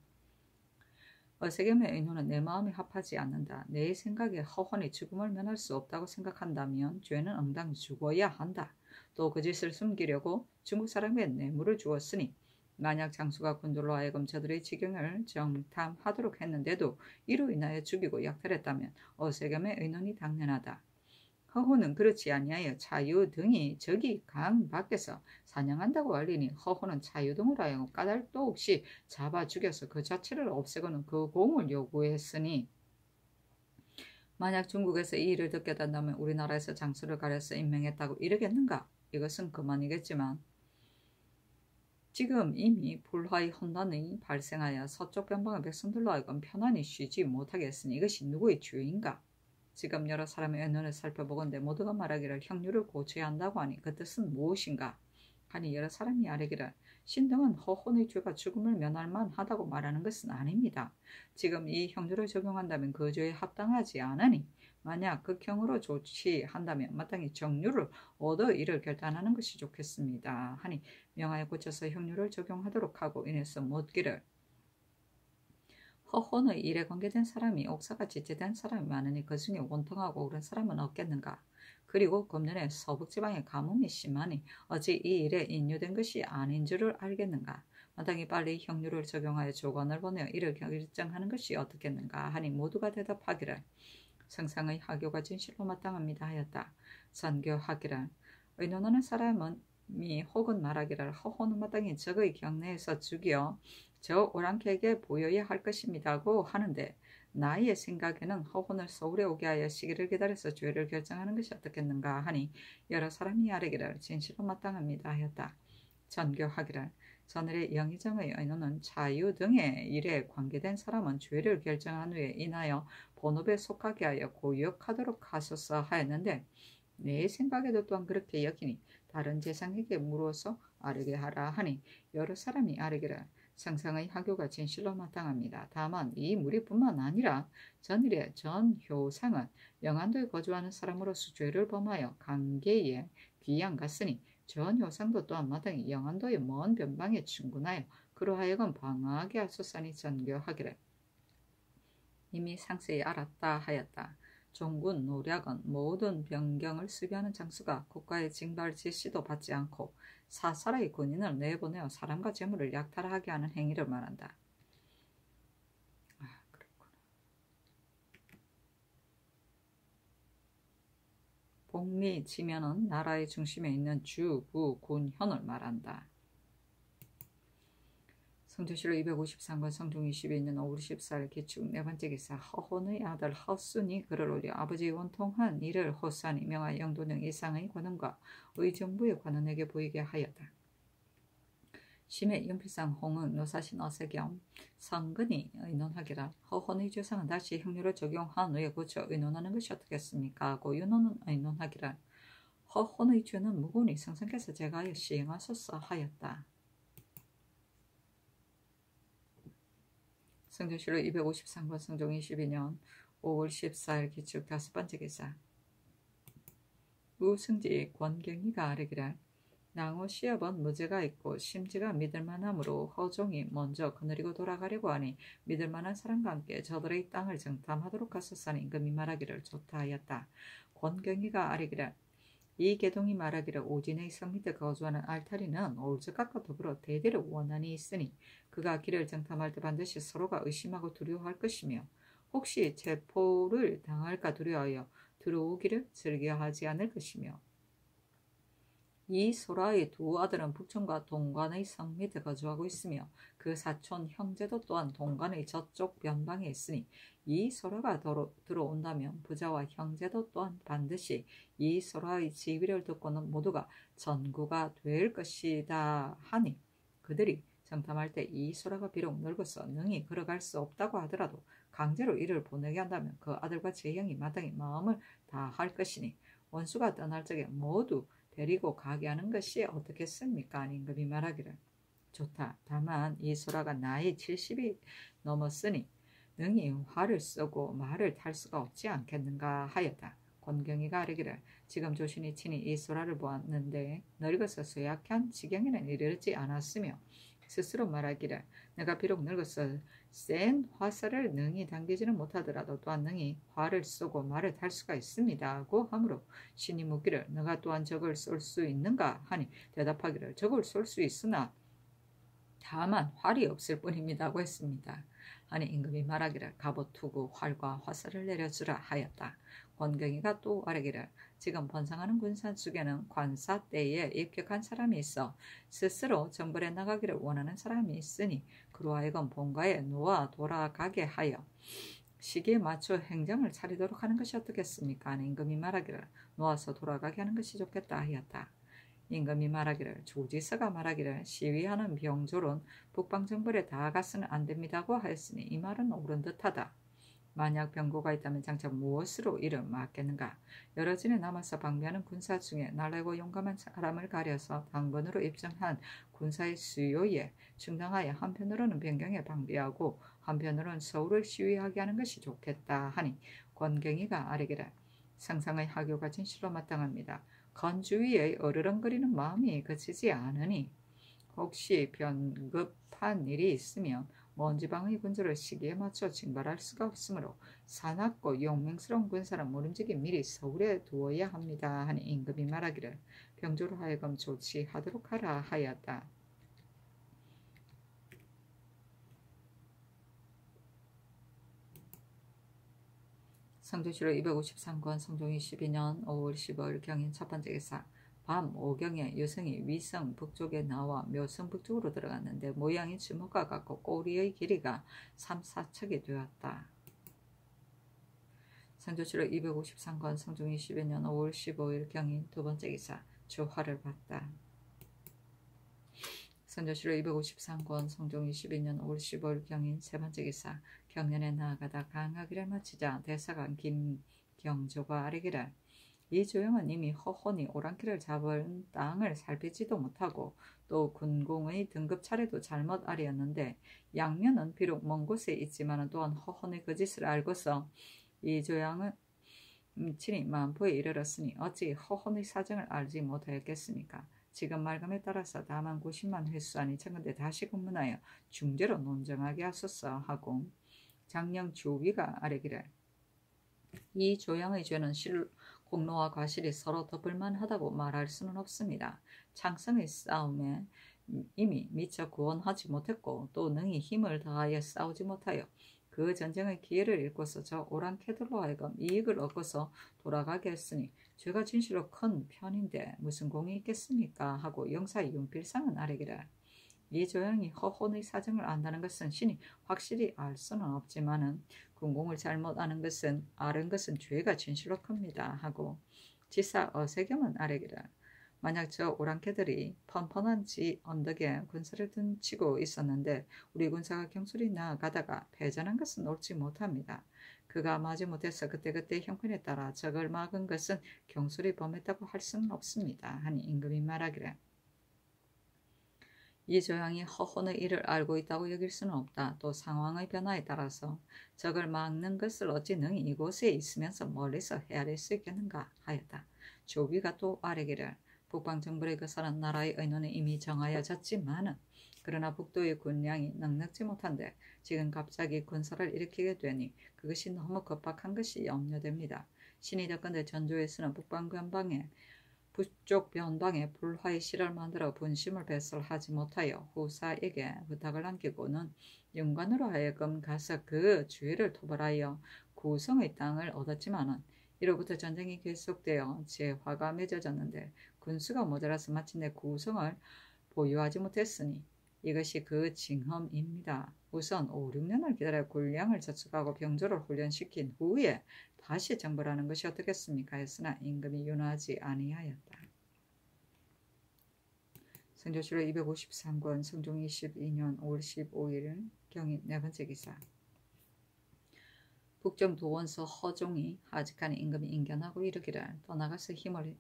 어세겜의 의논은 내 마음이 합하지 않는다. 내 생각에 허헌이 죽음을 면할 수 없다고 생각한다면 죄는 응당 죽어야 한다. 또 그 짓을 숨기려고 중국 사람에게 뇌물을 주었으니 만약 장수가 군졸로 하여금 저들의 지경을 정탐하도록 했는데도 이로 인하여 죽이고 약탈했다면 어세겜의 의논이 당연하다. 허호는 그렇지 아니하여 차유 등이 저기 강 밖에서 사냥한다고 알리니 허호는 차유 등으로 하여금 까닭도 없이 잡아 죽여서 그 자체를 없애고는 그 공을 요구했으니 만약 중국에서 이 일을 듣게 된다면 우리나라에서 장수를 가려서 임명했다고 이르겠는가? 이것은 그만이겠지만 지금 이미 불화의 혼란이 발생하여 서쪽 변방의 백성들로 하여금 편안히 쉬지 못하게 했으니 이것이 누구의 죄인가? 지금 여러 사람의 의논을 살펴보건대 모두가 말하기를 형률을 고쳐야 한다고 하니 그 뜻은 무엇인가? 하니 여러 사람이 아뢰기를 신등은 허혼의 죄가 죽음을 면할 만하다고 말하는 것은 아닙니다. 지금 이 형주를 적용한다면 그 죄에 합당하지 않으니 만약 극형으로 조치한다면 마땅히 정류를 얻어 이를 결단하는 것이 좋겠습니다. 하니 명하에 고쳐서 형류를 적용하도록 하고 인해서 묻기를 허혼의 일에 관계된 사람이 옥사같이 제대한 사람이 많으니 그 중에 원통하고 옳은 사람은 없겠는가. 그리고 금년에 서북지방에 가뭄이 심하니 어찌 이 일에 인유된 것이 아닌 줄을 알겠는가. 마땅히 빨리 형류를 적용하여 조건을 보내어 이를 결정하는 것이 어떻겠는가 하니 모두가 대답하기를 성상의 하교가 진실로 마땅합니다 하였다. 선교하기를 의논하는 사람은 혹은 말하기를 허혼은 마땅히 적의 경내에서 죽여 저 오랑캐에게 보여야 할 것입니다고 하는데 나의 생각에는 허혼을 서울에 오게 하여 시기를 기다려서 죄를 결정하는 것이 어떻겠는가 하니 여러 사람이 아뢰기를 진실로 마땅합니다 하였다. 전교하기를 전일의 영의정의 의논은 자유 등의 일에 관계된 사람은 죄를 결정한 후에 인하여 본업에 속하게 하여 고역하도록 하소서 하였는데 내 생각에도 또한 그렇게 여기니 다른 재상에게 물어서 아뢰게 하라 하니 여러 사람이 아뢰기를 상상의 하교가 진실로 마땅합니다. 다만 이 무리뿐만 아니라 전일의 전 효상은 영안도에 거주하는 사람으로서 죄를 범하여 강계에 귀양 갔으니 전 효상도 또한 마땅히 영안도의 먼 변방에 충군하여 그로 하여금 방어하게 하소서니 전교하기를 이미 상세히 알았다 하였다. 종군 노략은 모든 변경을 수비하는 장수가 국가의 징발 지시도 받지 않고 사사라의 군인을 내보내어 사람과 재물을 약탈하게 하는 행위를 말한다. 그렇구나. 복리 지면은 나라의 중심에 있는 주, 부, 군, 현을 말한다. 성조실록 253권 성중 22년 5월 14일 기축 네 번째 기사 허혼의 아들 허순이 글을 올려 아버지의 원통한 일을 호산이 명하여 영도령 이상의 관원과 의정부의 관원에게 보이게 하였다. 심해 연필상 홍은 노사신 어세겸 성근이 의논하기라 허혼의 죄상은 다시 형류를 적용한 후에 고쳐 의논하는 것이 어떻겠습니까? 하고 윤호는 의논하기라 허혼의 죄는 무고니 성상께서 제가하여 시행하소서 하였다. 성조실록 253권 성종 22년 5월 14일 기축 다섯 번째 기사 우승지 권경희가 아뢰기를 낭호 시업은 무죄가 있고 심지가 믿을만하므로 허종이 먼저 거느리고 돌아가려고 하니 믿을만한 사람과 함께 저들의 땅을 정탐하도록 하소서니 임금이 말하기를 좋다 하였다. 권경희가 아뢰기를 이 계동이 말하기를 오진의 성 밑에 거주하는 알타리는 올적각과 더불어 대대로 원한이 있으니 그가 길을 정탐할 때 반드시 서로가 의심하고 두려워할 것이며 혹시 체포를 당할까 두려워하여 들어오기를 즐겨하지 않을 것이며 이 소라의 두 아들은 북촌과 동관의 성 밑에 거주하고 있으며 그 사촌 형제도 또한 동관의 저쪽 변방에 있으니 이 소라가 들어온다면 부자와 형제도 또한 반드시 이 소라의 지위를 듣고는 모두가 전구가 될 것이다 하니 그들이 정탐할 때 이 소라가 비록 늙어서 능히 걸어갈 수 없다고 하더라도 강제로 이를 보내게 한다면 그 아들과 제형이 마땅히 마음을 다할 것이니 원수가 떠날 적에 모두 데리고 가게 하는 것이 어떻겠습니까? 임금이 말하기를 좋다. 다만 이 소라가 나이 70이 넘었으니 능히 활을 쓰고 말을 탈 수가 없지 않겠는가 하였다. 권경희가 아뢰기를 지금 조신이 친히 이 소라를 보았는데 늙어서 쇠약한 지경에는 이르지 않았으며 스스로 말하기를 내가 비록 늙어서 센 화살을 능히 당기지는 못하더라도 또한 능히 활을 쏘고 말을 탈 수가 있습니다 하고 하므로 신이 묻기를 너가 또한 적을 쏠 수 있는가 하니 대답하기를 적을 쏠 수 있으나 다만 활이 없을 뿐입니다고 했습니다. 하니 임금이 말하기를 갑옷 투구 활과 화살을 내려주라 하였다. 권경희가 또 아뢰기를 지금 번성하는 군산 속에는 관사 때에 입격한 사람이 있어 스스로 정벌에 나가기를 원하는 사람이 있으니 그로 하여금 본가에 놓아 돌아가게 하여 시기에 맞춰 행정을 차리도록 하는 것이 어떻겠습니까? 하니 임금이 말하기를 놓아서 돌아가게 하는 것이 좋겠다 하였다. 임금이 말하기를 조지서가 말하기를 시위하는 병졸은 북방정벌에 다 가서는 안 됩니다고 하였으니 이 말은 옳은 듯하다. 만약 병고가 있다면 장차 무엇으로 이를 막겠는가? 여러 진에 남아서 방비하는 군사 중에 날래고 용감한 사람을 가려서 당번으로 입증한 군사의 수요에 충당하여 한편으로는 변경에 방비하고 한편으로는 서울을 시위하게 하는 것이 좋겠다 하니 권경이가 아뢰기를 상상의 하교가 진실로 마땅합니다. 건주위의 어르렁거리는 마음이 그치지 않으니 혹시 변급한 일이 있으면 먼 지방의 군주를 시기에 맞춰 징발할 수가 없으므로 사납고 용맹스러운 군사는 모름지기 미리 서울에 두어야 합니다 하니 임금이 말하기를 병조로 하여금 조치하도록 하라 하였다. 성조실록 253권 성종 22년 5월 15일 경인 첫 번째 기사. 밤 5경에 유성이 위성 북쪽에 나와 묘성 북쪽으로 들어갔는데 모양이 주먹과 같고 꼬리의 길이가 3, 4척이 되었다. 성조실록 253권 성종 22년 5월 15일 경인 두 번째 기사. 주화를 봤다. 성조실록 253권 성종 22년 5월 15일 경인 세 번째 기사. 경년에 나아가다 강하기를 마치자 대사관 김경조가 아뢰기를 이 조영은 이미 허헌이 오랑캐를 잡은 땅을 살피지도 못하고 또 군공의 등급 차례도 잘못 아뢰었는데 양면은 비록 먼 곳에 있지만 또한 허헌의 그 짓을 알고서 이 조영은 친히 만포에 이르렀으니 어찌 허헌의 사정을 알지 못하였겠습니까? 지금 말감에 따라서 다만 90만 회수하니 청근대 다시 검문하여 중재로 논정하게 하소서 하고 장령 주위가 아뢰기를 이 조양의 죄는 공로와 과실이 서로 덮을만하다고 말할 수는 없습니다. 창성의 싸움에 이미 미처 구원하지 못했고 또 능히 힘을 다하여 싸우지 못하여 그 전쟁의 기회를 잃고서 저 오랑캐들로 하여금 이익을 얻고서 돌아가게 했으니 죄가 진실로 큰 편인데 무슨 공이 있겠습니까? 하고 영사의 윤필상은 아뢰기를 이 조양이 허헌의 사정을 안다는 것은 신이 확실히 알 수는 없지만은 군공을 잘못 아는 것은 아는 것은 죄가 진실로 큽니다 하고 지사 어세겸은 아뢰기를 만약 저 오랑캐들이 펀펀한 지 언덕에 군사를 든치고 있었는데 우리 군사가 경솔히 나아가다가 패전한 것은 옳지 못합니다. 그가 마지못해서 그때그때 형편에 따라 적을 막은 것은 경솔히 범했다고 할 수는 없습니다 하니 임금이 말하기를 이 조양이 허헌의 일을 알고 있다고 여길 수는 없다. 또 상황의 변화에 따라서 적을 막는 것을 어찌 능히 이곳에 있으면서 멀리서 헤아릴 수 있겠는가 하였다. 조비가 또 아뢰기를 북방정벌의 거사는 나라의 의논이 이미 정하여졌지만은 그러나 북도의 군량이 넉넉지 못한데 지금 갑자기 군사를 일으키게 되니 그것이 너무 급박한 것이 염려됩니다. 신이 덕건대 전조에서는 북쪽 변방에 불화의 실을 만들어 분심을 배설하지 못하여 후사에게 부탁을 남기고는 영관으로 하여금 가서 그 주의를 토벌하여 구성의 땅을 얻었지만은 이로부터 전쟁이 계속되어 재화가 맺어졌는데 군수가 모자라서 마침내 구성을 보유하지 못했으니 이것이 그 징험입니다. 우선 5, 6년을 기다려 군량을 저축하고 병조를 훈련시킨 후에 다시 정벌하는 것이 어떻겠습니까? 했으나 임금이 윤하지 아니하였다. 성조실록 253권 성종 22년 5월 15일 경인 네 번째 기사. 북정 도원서 허종이 하직하니 임금이 인견하고 이르기를 떠나가서 힘을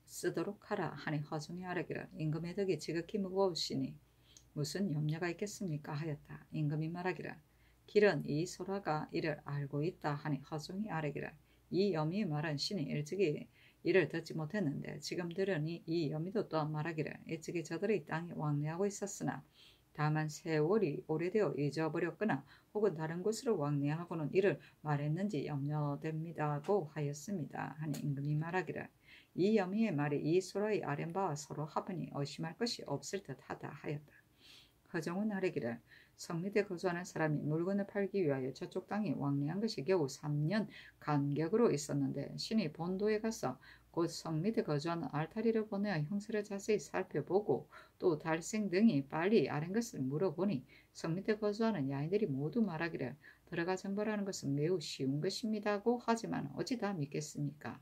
쓰도록 하라 하니 허종이 아뢰기를 임금의 덕이 지극히 무거우시니 무슨 염려가 있겠습니까? 하였다. 임금이 말하기를 길은 이 소라가 이를 알고 있다 하니 허종이 아뢰기를 이 여미의 말은 신이 일찍이 이를 듣지 못했는데 지금 들으니 이 여미도 또한 말하기를 일찍이 저들의 땅에 왕래하고 있었으나 다만 세월이 오래되어 잊어버렸거나 혹은 다른 곳으로 왕래하고는 이를 말했는지 염려됩니다고 하였습니다. 하니 임금이 말하기를 이 여미의 말이 이 소라의 아랜바와 서로 합하니 의심할 것이 없을 듯하다 하였다. 허종은 아뢰기를 성밑에 거주하는 사람이 물건을 팔기 위하여 저쪽 땅에 왕래한 것이 겨우 3년 간격으로 있었는데 신이 본도에 가서 곧 성밑에 거주하는 알타리를 보내어 형세를 자세히 살펴보고 또 달생 등이 빨리 아는 것을 물어보니 성밑에 거주하는 야인들이 모두 말하기를 들어가 정벌하는 것은 매우 쉬운 것입니다고 하지만 어찌 다 믿겠습니까?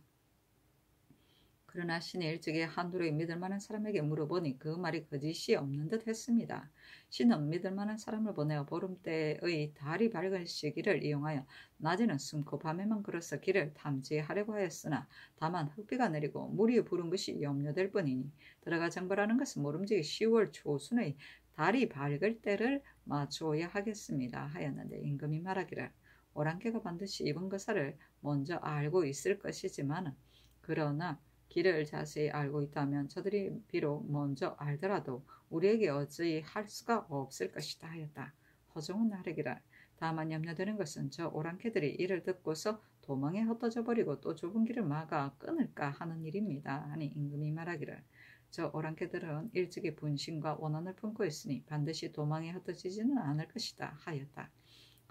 그러나 신이 일찍이 한두루의 믿을 만한 사람에게 물어보니 그 말이 거짓이 없는 듯 했습니다. 신은 믿을 만한 사람을 보내어 보름때의 달이 밝은 시기를 이용하여 낮에는 숨고 밤에만 걸어서 길을 탐지하려고 하였으나 다만 흙비가 내리고 물이 부른 것이 염려될 뿐이니 들어가 정벌하는 것은 모름지기 10월 초순의 달이 밝을 때를 맞추어야 하겠습니다 하였는데 임금이 말하기를 오랑캐가 반드시 이번 것을 먼저 알고 있을 것이지만 그러나 길을 자세히 알고 있다면 저들이 비록 먼저 알더라도 우리에게 어찌 할 수가 없을 것이다 하였다. 허종은 나르기를 다만 염려되는 것은 저 오랑캐들이 이를 듣고서 도망에 흩어져 버리고 또 좁은 길을 막아 끊을까 하는 일입니다 하니 임금이 말하기를 저 오랑캐들은 일찍이 분신과 원한을 품고 있으니 반드시 도망에 흩어지지는 않을 것이다 하였다.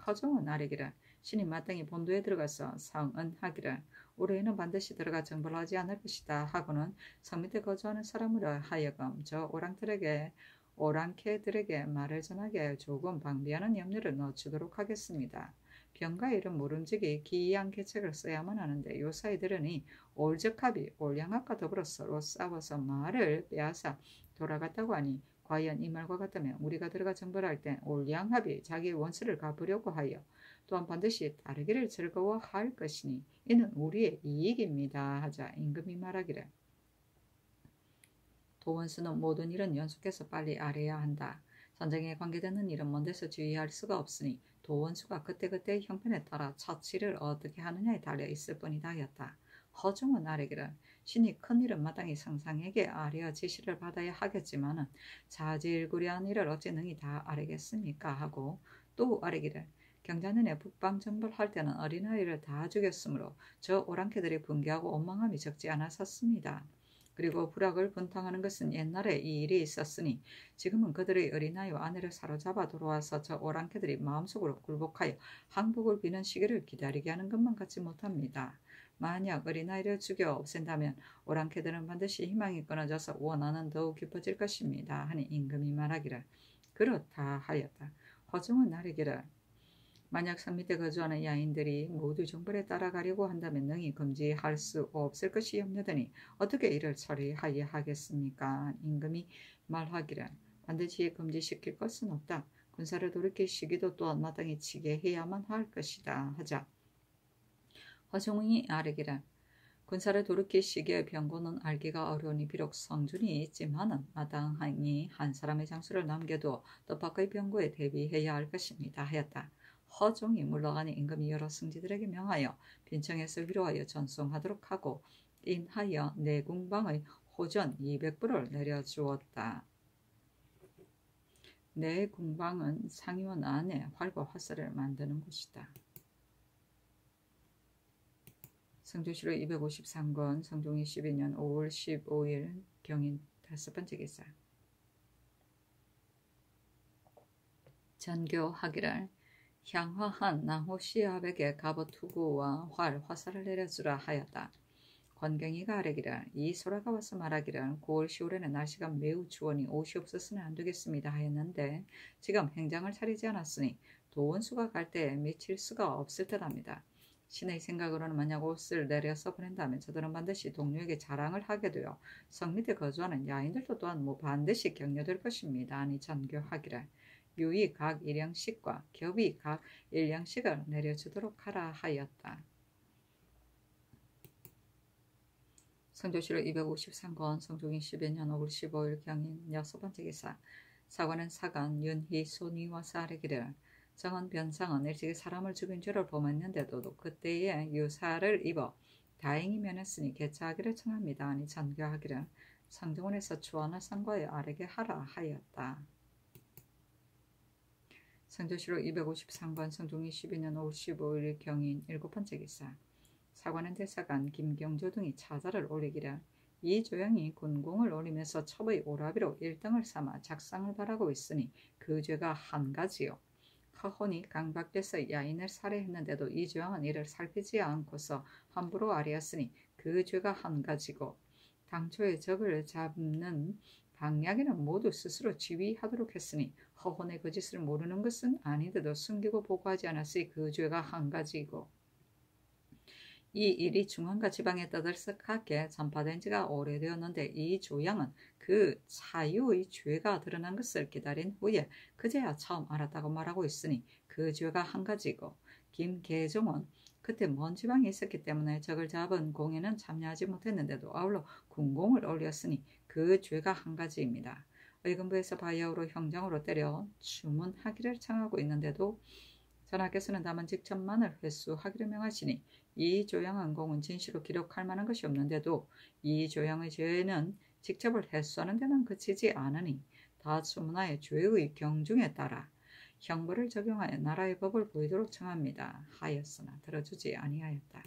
허종은 아뢰기를 신이 마땅히 본도에 들어가서 상언하기를 올해에는 반드시 들어가 정벌하지 않을 것이다 하고는 성 밑에 거주하는 사람으로 하여금 저 오랑캐들에게 말을 전하게 조금 방비하는 염려를 넣어주도록 하겠습니다. 병과 이름 모름지기 기이한 계책을 써야만 하는데 요사이 들으니 올적합이 올양합과 더불어 서로 싸워서 말을 빼앗아 돌아갔다고 하니 과연 이 말과 같다면 우리가 들어가 정벌할 때 올양합이 자기의 원수를 갚으려고 하여 또한 반드시 따르기를 즐거워할 것이니 이는 우리의 이익입니다 하자 임금이 말하기를 도원수는 모든 일은 연속해서 빨리 알아야 한다. 전쟁에 관계되는 일은 먼데서 주의할 수가 없으니 도원수가 그때그때의 형편에 따라 처치를 어떻게 하느냐에 달려 있을 뿐이다 하였다. 허종은 아뢰기를 신이 큰 일은 마땅히 상상에게 아뢰어 지시를 받아야 하겠지만은 자질구레한 일을 어찌 능히 다 아뢰겠습니까 하고 또 아뢰기를 경자년에 북방 정벌할 때는 어린아이를 다 죽였으므로 저 오랑캐들이 분개하고 원망함이 적지 않았었습니다. 그리고 부락을 분탕하는 것은 옛날에 이 일이 있었으니 지금은 그들의 어린아이와 아내를 사로잡아 돌아와서 저 오랑캐들이 마음속으로 굴복하여 항복을 비는 시기를 기다리게 하는 것만 같지 못합니다. 만약 어린아이를 죽여 없앤다면 오랑캐들은 반드시 희망이 끊어져서 원한은 더욱 깊어질 것입니다. 하니 임금이 말하기를 그렇다 하였다. 허종은 나르기를 만약 성 밑에 거주하는 야인들이 모두 정벌에 따라가려고 한다면 능히 금지할 수 없을 것이 염려되니 어떻게 이를 처리하여 하겠습니까? 임금이 말하기를 반드시 금지시킬 것은 없다. 군사를 돌이킬 시기도 또한 마땅히 치게 해야만 할 것이다 하자 허종이 아뢰기를 군사를 돌이킬 시기의 병고는 알기가 어려우니 비록 성준이 있지만은 마땅하니 한 사람의 장수를 남겨두어 뜻밖의 병고에 대비해야 할 것입니다 하였다. 허종이 물러가니 임금이 여러 승지들에게 명하여 빈청에서 위로하여 전송하도록 하고 인하여 내궁방의 호전 200불을 내려주었다. 내궁방은 상위원 안에 활과 화살을 만드는 곳이다. 성조실록 253권 성종 22년 5월 15일 경인 5번째 기사 전교하기를 향화한 나호시압에게 갑옷 투구와 활, 화살을 내려주라 하였다. 권경이가 아뢰기를 이 소라가 와서 말하기를 9월 10월에는 날씨가 매우 추우니 옷이 없어서는 안 되겠습니다 하였는데 지금 행장을 차리지 않았으니 도원수가 갈 때에 미칠 수가 없을 듯합니다. 신의 생각으로는 만약 옷을 내려서 보낸다면 저들은 반드시 동료에게 자랑을 하게 되어 성 밑에 거주하는 야인들도 또한 반드시 격려될 것입니다. 아니 전교하기를 유이 각 1량씩과 겹이 각 1량씩을 내려주도록 하라 하였다. 성조실록 253권 성종이 12년 5월 15일 경인 6번째 기사 사관은 사관 윤희 손이와 사례기를 정은 변상은 일찍이 사람을 죽인 죄를 범했는데도 그때에 유사를 입어 다행히 면했으니 개차하기를 청합니다. 아니 전교하기를 상정원에서 추원을 상과에 아뢰게 하라 하였다. 성조실록 253권 성종이 12년 5월 15일 경인 7번째 기사 사관은 대사관 김경조 등이 차자를 올리기를 이 조양이 군공을 올리면서 첩의 오라비로 1등을 삼아 작상을 바라고 있으니 그 죄가 한 가지요. 허혼이 강박돼서 야인을 살해했는데도 이 조양은 이를 살피지 않고서 함부로 아뢰었으니 그 죄가 한 가지고 당초에 적을 잡는 방략에는 모두 스스로 지휘하도록 했으니 허혼의 그 짓을 모르는 것은 아닌데도 숨기고 보고하지 않았으니 그 죄가 한 가지이고 이 일이 중앙과 지방에 떠들썩하게 전파된 지가 오래되었는데 이 조양은 그 사유의 죄가 드러난 것을 기다린 후에 그제야 처음 알았다고 말하고 있으니 그 죄가 한 가지고 김계종은 그때 먼 지방에 있었기 때문에 적을 잡은 공에는 참여하지 못했는데도 아울러 군공을 올렸으니 그 죄가 한 가지입니다. 의금부에서 바야흐로 형장으로 때려 추문하기를 청하고 있는데도 전하께서는 다만 직접만을 회수하기를 명하시니 이 조양한 공은 진시로 기록할 만한 것이 없는데도 이 조양의 죄는 직접을 회수하는 데만 그치지 않으니 다수문화의 죄의 경중에 따라 형벌을 적용하여 나라의 법을 보이도록 청합니다. 하였으나 들어주지 아니하였다.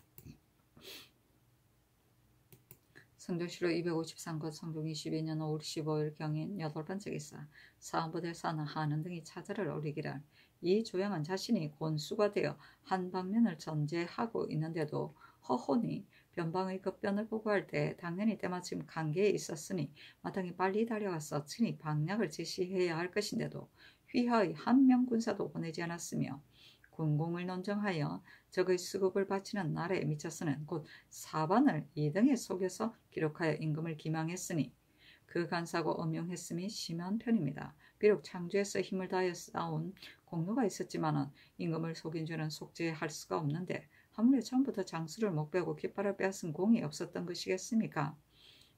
성조실록 253권 성종 22년 5월 15일 경인 8번째 기사 사헌부대사나 하는 등이 차자를 올리기를 이 조양은 자신이 곤수가 되어 한 방면을 전제하고 있는데도 허혼이 변방의 급변을 보고할 때 당연히 때마침 관계에 있었으니 마땅히 빨리 달려가서 친히 방략을 지시해야 할 것인데도 휘하의 한 명 군사도 보내지 않았으며 군공을 논정하여 적의 수급을 바치는 날에 미쳐서는 곧 사반을 2등에 속여서 기록하여 임금을 기망했으니 그 간사고 엄용했음이 심한 편입니다. 비록 창조에서 힘을 다하여 싸운 공로가 있었지만은 임금을 속인 죄는 속죄할 수가 없는데 하물며 처음부터 장수를 못 빼고 깃발을 빼앗은 공이 없었던 것이겠습니까?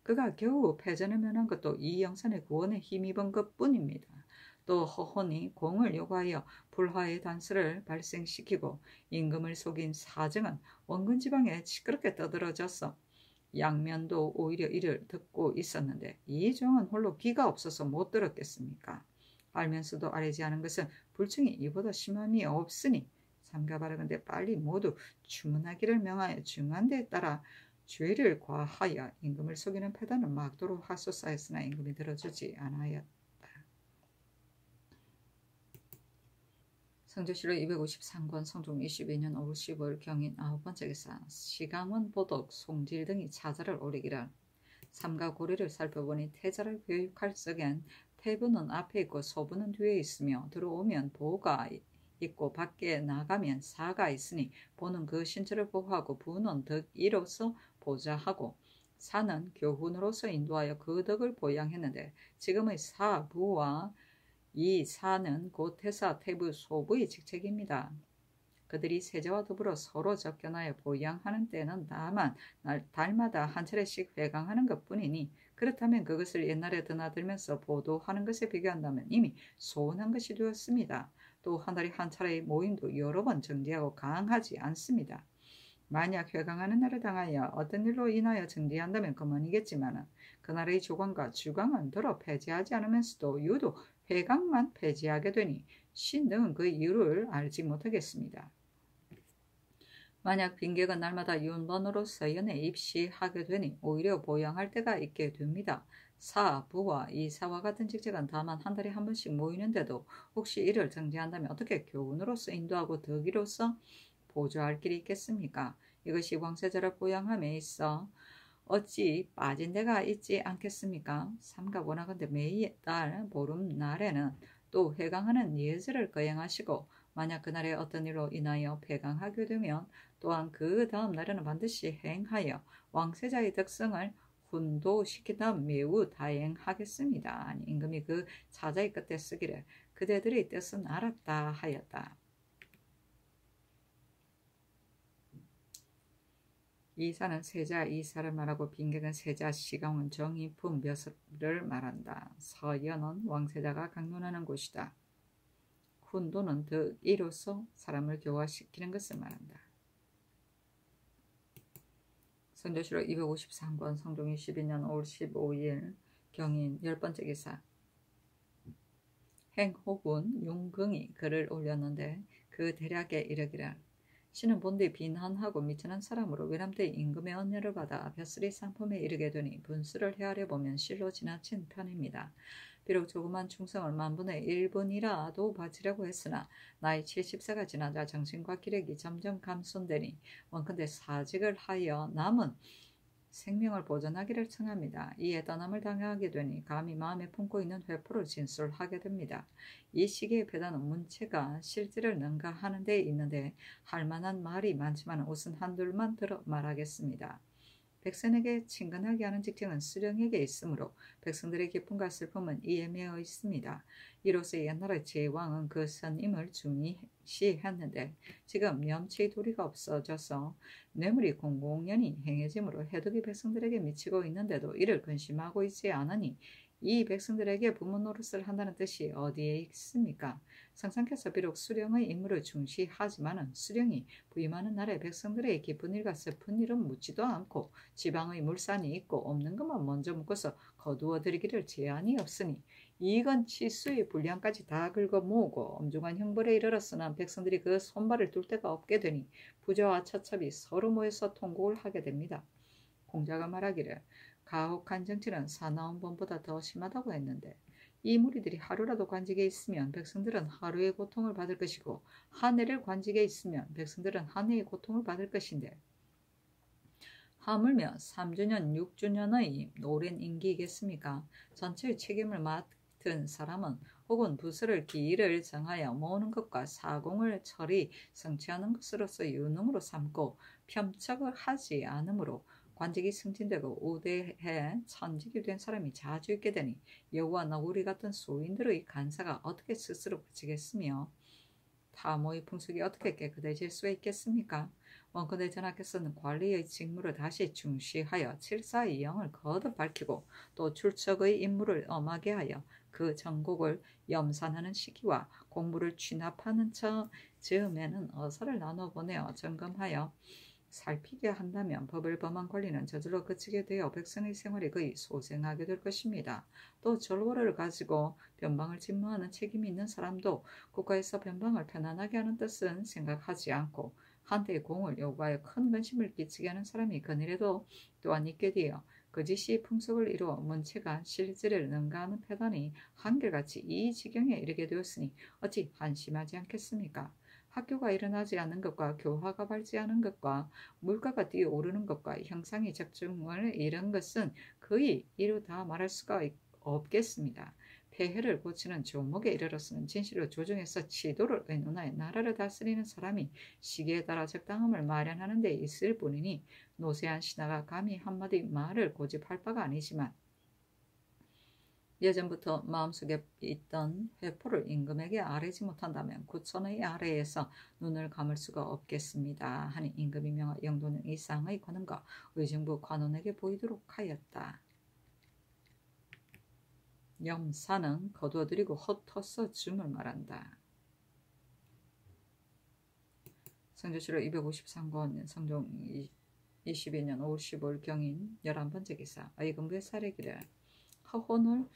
그가 겨우 패전을 면한 것도 이 영산의 구원에 힘입은 것뿐입니다. 또 허혼이 공을 요구하여 불화의 단서를 발생시키고 임금을 속인 사정은 원근 지방에 시끄럽게 떠들어져서 양면도 오히려 이를 듣고 있었는데 이 종은 홀로 귀가 없어서 못 들었겠습니까? 알면서도 알지 않은 것은 불충이 이보다 심함이 없으니 삼가 바라건대 빨리 모두 추문하기를 명하여 중한 데에 따라 죄를 과하여 임금을 속이는 패단을 막도록 하소서 했으나 임금이 들어주지 않았다. 성조실록 253권 성종 22년 5월 15일 경인 9번째 기사 시강원 보덕 송질 등이 차자를 올리기를 삼가 고리를 살펴보니 태자를 교육할 적엔 태부는 앞에 있고 소부는 뒤에 있으며 들어오면 보가 있고 밖에 나가면 사가 있으니 보는 그 신체를 보호하고 부는 덕이로서 보좌하고 사는 교훈으로서 인도하여 그 덕을 보양했는데 지금의 사부와 이 사는 곧 태사, 태부, 소부의 직책입니다. 그들이 세자와 더불어 서로 접견하여 보양하는 때는 다만 달마다 한 차례씩 회강하는 것뿐이니 그렇다면 그것을 옛날에 드나들면서 보도하는 것에 비교한다면 이미 소원한 것이 되었습니다. 또 한 달에 한 차례의 모임도 여러 번 정지하고 강하지 않습니다. 만약 회강하는 날을 당하여 어떤 일로 인하여 정지한다면 그만이겠지만 그날의 조강과 주강은 더러 폐지하지 않으면서도 유독 회강만 폐지하게 되니 신등은 그 이유를 알지 못하겠습니다. 만약 빈객은 날마다 윤번으로 서연에 입시하게 되니 오히려 보양할 때가 있게 됩니다. 사, 부와 이사와 같은 직책은 다만 한 달에 한 번씩 모이는데도 혹시 이를 정지한다면 어떻게 교훈으로서 인도하고 덕이로서 보조할 길이 있겠습니까? 이것이 왕세자를 보양함에 있어 어찌 빠진 데가 있지 않겠습니까? 삼가 원하건대 매달 보름날에는 또 회강하는 예절을 거행하시고 만약 그날에 어떤 일로 인하여 폐강하게 되면 또한 그 다음 날에는 반드시 행하여 왕세자의 덕성을 훈도시키다 매우 다행하겠습니다. 아니, 임금이 그 차자의 끝에 쓰기를 그대들의 뜻은 알았다 하였다. 이사는 세자 이사를 말하고 빈객은 세자 시강은 정의품 벼슬을 말한다. 서연은 왕세자가 강론하는 곳이다. 훈도는 덕이로서 사람을 교화시키는 것을 말한다. 성조실록 253권 성종 22년 5월 15일 경인 10번째 기사 행호군 용긍이 글을 올렸는데 그 대략에 이르기를 신은 본디 빈한하고 미천한 사람으로 외람되이 임금의 언례를 받아 벼슬이 상품에 이르게 되니 분수를 헤아려 보면 실로 지나친 편입니다. 비록 조그만 충성을 만분의 1분이라도 바치려고 했으나 나이 70세가 지나자 정신과 기력이 점점 감손되니 원컨대 사직을 하여 남은 생명을 보존하기를 청합니다. 이에 떠남을 당하게 되니 감히 마음에 품고 있는 회포를 진술하게 됩니다. 이 시기에 배다는 문체가 실질을 능가하는 데 있는데 할 만한 말이 많지만 우선 한둘만 들어 말하겠습니다. 백성에게 친근하게 하는 직책은 수령에게 있으므로 백성들의 기쁨과 슬픔은 이에 매어 있습니다. 이로써 옛날의 제왕은 그 선임을 중시했는데 지금 명치의 도리가 없어져서 뇌물이 공공연히 행해짐으로 해독이 백성들에게 미치고 있는데도 이를 근심하고 있지 않으니 이 백성들에게 부모 노릇을 한다는 뜻이 어디에 있습니까? 상상께서 비록 수령의 임무를 중시하지만은 수령이 부임하는 날에 백성들의 기쁜 일과 슬픈 일은 묻지도 않고 지방의 물산이 있고 없는 것만 먼저 묻고서 거두어들이기를 제한이 없으니 이익은 치수의 분량까지 다 긁어 모으고 엄중한 형벌에 이르렀으나 백성들이 그 손발을 둘 데가 없게 되니 부자와 처첩이 서로 모여서 통곡을 하게 됩니다. 공자가 말하기를 가혹한 정치는 사나운 범보다 더 심하다고 했는데 이 무리들이 하루라도 관직에 있으면 백성들은 하루의 고통을 받을 것이고 한 해를 관직에 있으면 백성들은 한 해의 고통을 받을 것인데 하물며 3주년 6주년의 오랜 임기이겠습니까? 전체의 책임을 맡은 사람은 혹은 부서를 기일을 정하여 모으는 것과 사공을 처리 성취하는 것으로서 유능으로 삼고 편척을 하지 않으므로 관직이 승진되고 우대해 천직이 된 사람이 자주 있게 되니 여우와 너구리 같은 소인들의 간사가 어떻게 스스로 그치겠으며 타모의 풍속이 어떻게 깨끗해질 수 있겠습니까? 원컨대 전하께서는 관리의 직무를 다시 중시하여 칠사의 영을 거듭 밝히고 또 출척의 임무를 엄하게 하여 그 전곡을 염산하는 시기와 공부를 취납하는 즈음에는 어사를 나눠 보내어 점검하여 살피게 한다면 법을 범한 관리는 저절로 그치게 되어 백성의 생활이 거의 소생하게 될 것입니다. 또 절호를 가지고 변방을 집무하는 책임이 있는 사람도 국가에서 변방을 편안하게 하는 뜻은 생각하지 않고 한때의 공을 요구하여 큰 근심을 끼치게 하는 사람이 그늘에도 또한 있게 되어 거짓이 풍속을 이루어 문체가 실질을 능가하는 패단이 한결같이 이 지경에 이르게 되었으니 어찌 한심하지 않겠습니까? 학교가 일어나지 않는 것과 교화가 발지 않은 것과 물가가 뛰어오르는 것과 형상이 적중을 이룬 것은 거의 이루다 말할 수가 없겠습니다. 폐해를 고치는 조목에 이르러서는 진실로 조정해서 치도를 의논하여 나라를 다스리는 사람이 시기에 따라 적당함을 마련하는 데 있을 뿐이니 노세한 신하가 감히 한마디 말을 고집할 바가 아니지만 예전부터 마음속에 있던 회포를 임금에게 아뢰지 못한다면 구천의 아래에서 눈을 감을 수가 없겠습니다. 하니 임금이 명하 영도는 이상의 관원과 의정부 관원에게 보이도록 하였다. 염사는 거두어들이고 헛헛서 줌을 말한다. 성조실록 253권 성종 22년 5월 15일 경인 11번째 기사 의금부의 사례기를 허혼을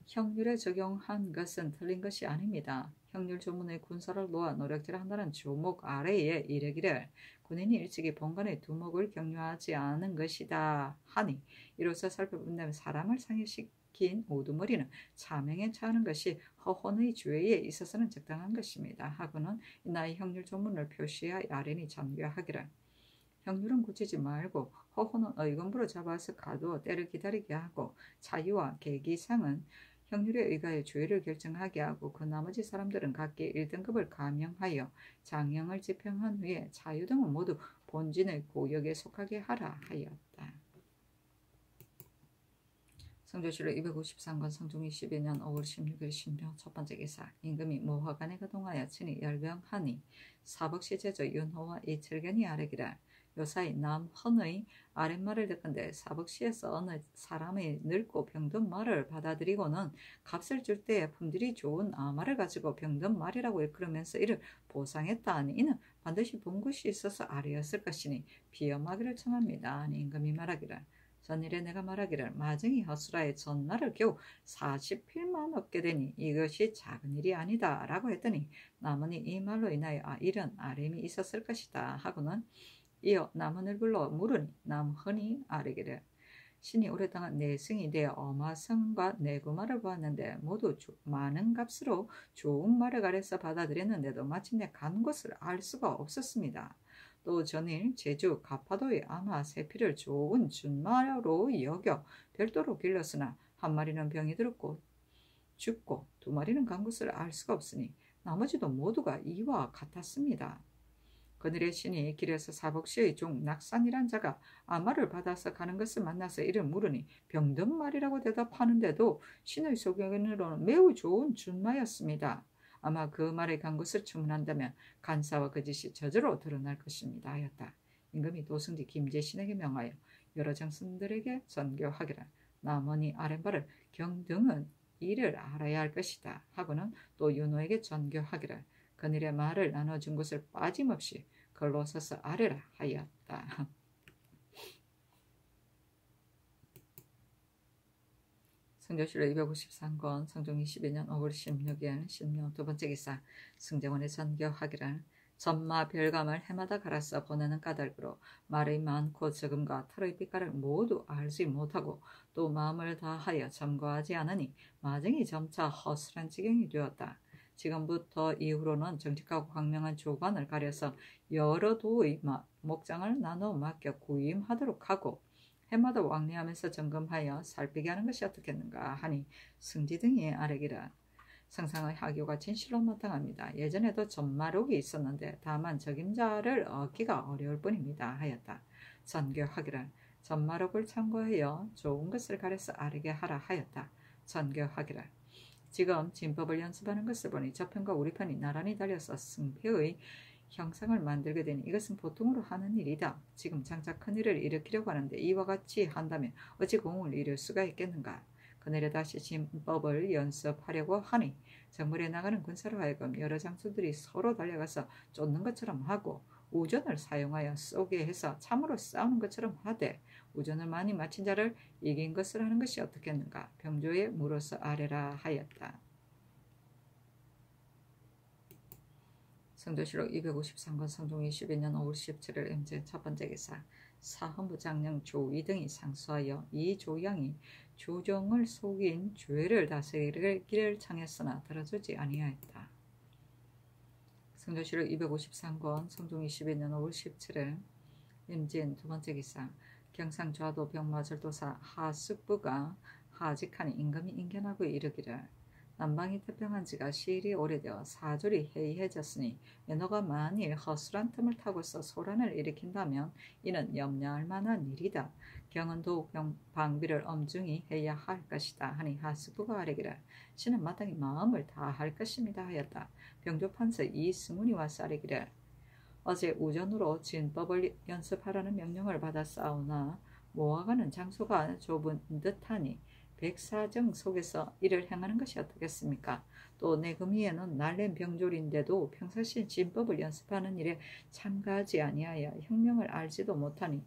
형률에 적용한 것은 틀린 것이 아닙니다. 형률 조문의 군사를 놓아 노력질을 한다는 조목 아래에 이르기를 군인이 일찍이 본관의 두목을 격려하지 않은 것이다 하니 이로써 살펴본다면 사람을 상해시킨 우두머리는 차명에 처하는 것이 허혼의 주의에 있어서는 적당한 것입니다. 하고는 이나의 형률 조문을 표시하여 아래니 전교하기를 형률은 굳히지 말고 허혼은 의금부로 잡아서 가두어 때를 기다리게 하고 차유와 계기상은 형률에 의하여 주의를 결정하게 하고 그 나머지 사람들은 각기 1등급을 감형하여 장형을 집행한 후에 차유 등은 모두 본진의 고역에 속하게 하라 하였다. 성조실록 253권 성종 22년 5월 16일 신묘 첫번째 기사 임금이 모화관에 거동하여 친히 열병하니 사복시 제조 윤호와 이철견이 아뢰기를 요사이 남헌의 아랫말을 듣건대 사복시에서 어느 사람의 늙고 병든 말을 받아들이고는 값을 줄 때에 품질이 좋은 아말을 가지고 병든 말이라고 일컬으면서 이를 보상했다 하니 이는 반드시 본 것이 있어서 아뢰었을 것이니 비엄하기를 청합니다. 하니 임금이 말하기를 전일에 내가 말하기를 마증이 허수라의 전날을 겨우 40필만 얻게 되니 이것이 작은 일이 아니다 라고 했더니 남은이 이 말로 인하여 이런 아뢰임이 있었을 것이다 하고는 이어 남헌을 불러 물으니 남헌이 아뢰기를 신이 오랫동안 내승이 되어 어마성과 내구말을 보았는데 모두 많은 값으로 좋은 말을 가려서 받아들였는데도 마침내 간 것을 알 수가 없었습니다. 또 전일 제주 가파도에 아마 세피를 좋은 준마로 여겨 별도로 길렀으나 한 마리는 병이 들었고 죽고 두 마리는 간 것을 알 수가 없으니 나머지도 모두가 이와 같았습니다. 그늘의 신이 길에서 사복시의 종 낙산이란 자가 아마를 받아서 가는 것을 만나서 이를 물으니 병든 말이라고 대답하는데도 신의 소견으로는 매우 좋은 준마였습니다. 아마 그 말에 간 것을 주문한다면 간사와 거짓이 저절로 드러날 것입니다 하였다. 임금이 도승지 김제신에게 명하여 여러 장승들에게 전교하기를 남원이 아랫발을 경등은 이를 알아야 할 것이다 하고는 또 윤호에게 전교하기를 그늘의 말을 나눠준 것을 빠짐없이 걸로 서서 아뢰라 하였다. 성조실록 253권 성종 22년 5월 16일 신묘 두 번째 기사 승정원의 전교하기를 전마 별감을 해마다 갈아서 보내는 까닭으로 말의 많고 적음과 털의 빛깔을 모두 알지 못하고 또 마음을 다하여 점거하지 않으니 마정이 점차 허술한 지경이 되었다. 지금부터 이후로는 정직하고 광명한 조관을 가려서 여러 도의 목장을 나눠 맡겨 구임하도록 하고 해마다 왕래하면서 점검하여 살피게 하는 것이 어떻겠는가 하니 승지 등이 아뢰기를 상상의 하교가 진실로 마땅합니다. 예전에도 전마록이 있었는데 다만 적임자를 얻기가 어려울 뿐입니다 하였다. 전교하기를 전마록을 참고하여 좋은 것을 가려서 아뢰게 하라 하였다. 전교하기를 지금 진법을 연습하는 것을 보니 저편과 우리 편이 나란히 달려서 승패의 형상을 만들게 되니 이것은 보통으로 하는 일이다. 지금 장차 큰일을 일으키려고 하는데 이와 같이 한다면 어찌 공을 이룰 수가 있겠는가. 그날에 다시 진법을 연습하려고 하니 정물에 나가는 군사로 하여금 여러 장수들이 서로 달려가서 쫓는 것처럼 하고 우전을 사용하여 쏘게 해서 참으로 싸우는 것처럼 하되 우전을 많이 마친 자를 이긴 것을 하는 것이 어떻겠는가. 병조에 물어서 아뢰라 하였다. 성조실록 253권 성종 22년 5월 17일 임진 첫 번째 기사 사헌부 장령 조이등이 상수하여 이 조양이 조정을 속인 죄를 다스리기를 청했으나 들어주지 아니하였다. 성조실록 253권 성종 22년 5월 17일 임진 두 번째 기사 경상좌도 병마절도사 하숙부가 하직하니 임금이 인견하고 이르기를 남방이 태평한 지가 시일이 오래되어 사졸이 해이해졌으니 연호가 만일 허술한 틈을 타고서 소란을 일으킨다면 이는 염려할 만한 일이다. 경은 더욱 방비를 엄중히 해야 할 것이다 하니 하숙부가 아뢰기를 신은 마땅히 마음을 다할 것입니다 하였다. 병조판서 이승훈이 와서 아뢰기를 어제 우전으로 진법을 연습하라는 명령을 받았사오나 모아가는 장소가 좁은 듯하니 백사정 속에서 이를 행하는 것이 어떻겠습니까? 또 내 금위에는 날랜 병졸인데도 평상시 진법을 연습하는 일에 참가하지 아니하여 혁명을 알지도 못하니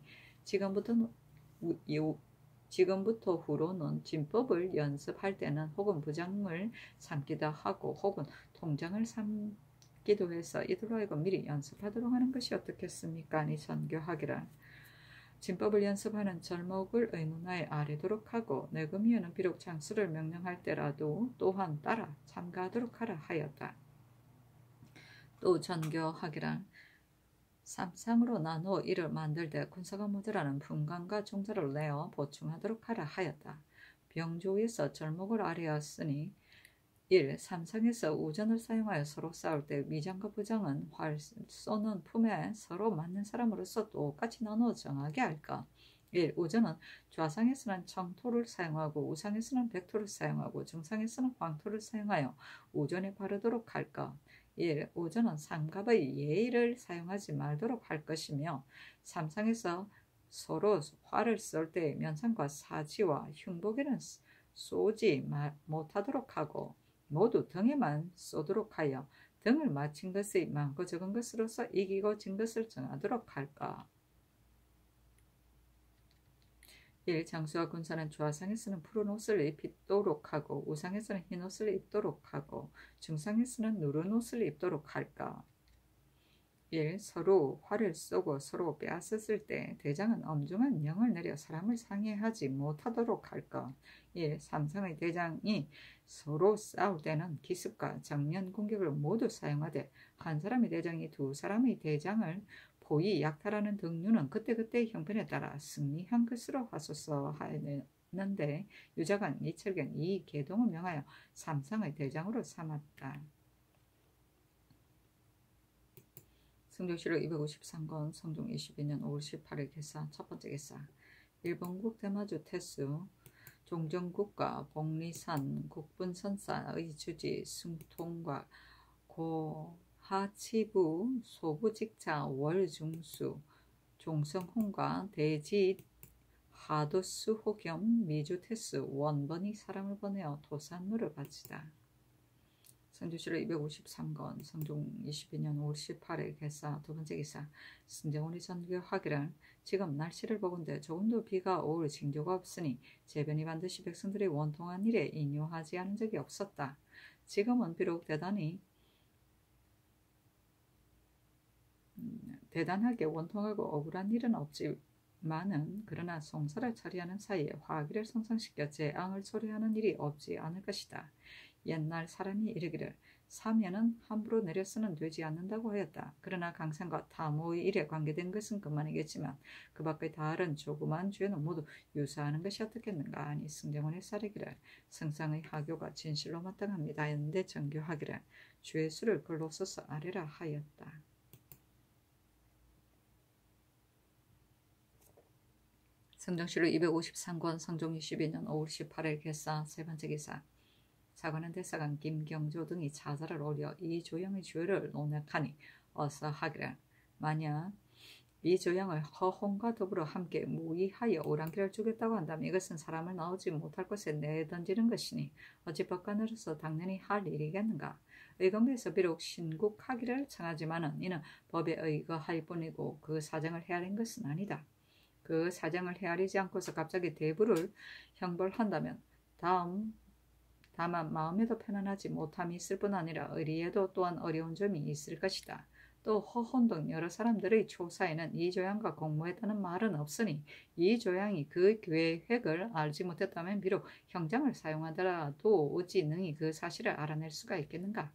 지금부터 후로는 진법을 연습할 때는 혹은 부장을 삼기도 하고 혹은 통장을 삼기도 해서 이들로 하여금 미리 연습하도록 하는 것이 어떻겠습니까? 아니 전교하기를 진법을 연습하는 절목을 의문하에 아뢰도록 하고 내금위에는 비록 장수를 명령할 때라도 또한 따라 참가하도록 하라 하였다. 또 전교하기란 삼상으로 나누어 이를 만들되 군사가 모자라는 분관과 종자를 내어 보충하도록 하라 하였다. 병조에서 절목을 아뢰었으니 1. 삼상에서 우전을 사용하여 서로 싸울 때 위장과 부장은 활 쏘는 품에 서로 맞는 사람으로서 똑같이 나누어 정하게 할까. 1. 우전은 좌상에서는 청토를 사용하고 우상에서는 백토를 사용하고 중상에서는 황토를 사용하여 우전에 바르도록 할까. 1. 우전은 삼갑의 예의를 사용하지 말도록 할 것이며 삼상에서 서로 활을 쏠 때 면상과 사지와 흉복에는 쏘지 못하도록 하고 모두 등에만 쏘도록 하여 등을 맞힌 것의 많고 적은 것으로서 이기고 진 것을 정하도록 할까. 1. 장수와 군사는 좌상에서는 푸른 옷을 입도록 하고 우상에서는 흰 옷을 입도록 하고 중상에서는 누른 옷을 입도록 할까. 1. 서로 활을 쏘고 서로 빼앗았을 때 대장은 엄중한 명을 내려 사람을 상해하지 못하도록 할 것. 1. 삼성의 대장이 서로 싸울 때는 기습과 정면 공격을 모두 사용하되 한 사람의 대장이 두 사람의 대장을 포위 약탈하는 등류는 그때그때의 형편에 따라 승리한 것으로 하소서 하였는데 유자관 이철견 이 계동을 명하여 삼성의 대장으로 삼았다. 성조실록 253권 성종 22년 5월 18일 개사 첫 번째 개사 일본국 대마주 태수 종정국과 복리산 국분선사의 주지 승통과 고하치부 소부직자 월중수 종성홍과 대지 하도수호 겸 미주태수 원번이 사람을 보내어 도산노를 바치다. 성조실록 253권 성종 22년 5월 18일 개사 두 번째 기사 승정원이 전교하기를 지금 날씨를 보건대 조금도 비가 올 징조가 없으니 재변이 반드시 백성들의 원통한 일에 인요하지 않은 적이 없었다. 지금은 비록 대단하게 원통하고 억울한 일은 없지만은 그러나 송사를 처리하는 사이에 화기를 성상시켜 재앙을 초래하는 일이 없지 않을 것이다. 옛날 사람이 이르기를 사면은 함부로 내려서는 되지 않는다고 하였다. 그러나 강산과 탐호의 일에 관계된 것은 그만이겠지만 그 밖의 다른 조그만 죄는 모두 유사하는 것이 어떻겠는가 하니 승정원의 사례기를 성상의 하교가 진실로 마땅합니다 하였는데 정교하기를 죄의 수를 글로 써서 아래라 하였다. 성정실록 253권 성종 22년 5월 18일 개사 세 번째 기사 사관은 대사관 김경조 등이 자살을 올려 이조영의 죄를 논하니 어서 하기를 만약 이조영을 허홍과 더불어 함께 무의하여 오랑캐를 죽였다고 한다면 이것은 사람을 나오지 못할 곳에 내던지는 것이니 어찌 법관으로서 당연히 할 일이겠는가. 의검부에서 비록 신국하기를 청하지만은 이는 법에 의거할 뿐이고 그 사정을 헤아린 것은 아니다. 그 사정을 헤아리지 않고서 갑자기 대부를 형벌한다면 다만 마음에도 편안하지 못함이 있을 뿐 아니라 의리에도 또한 어려운 점이 있을 것이다. 또 허혼 등 여러 사람들의 조사에는 이조양과 공모했다는 말은 없으니 이조양이 그 계획을 알지 못했다면 비록 형장을 사용하더라도 어찌 능히 그 사실을 알아낼 수가 있겠는가.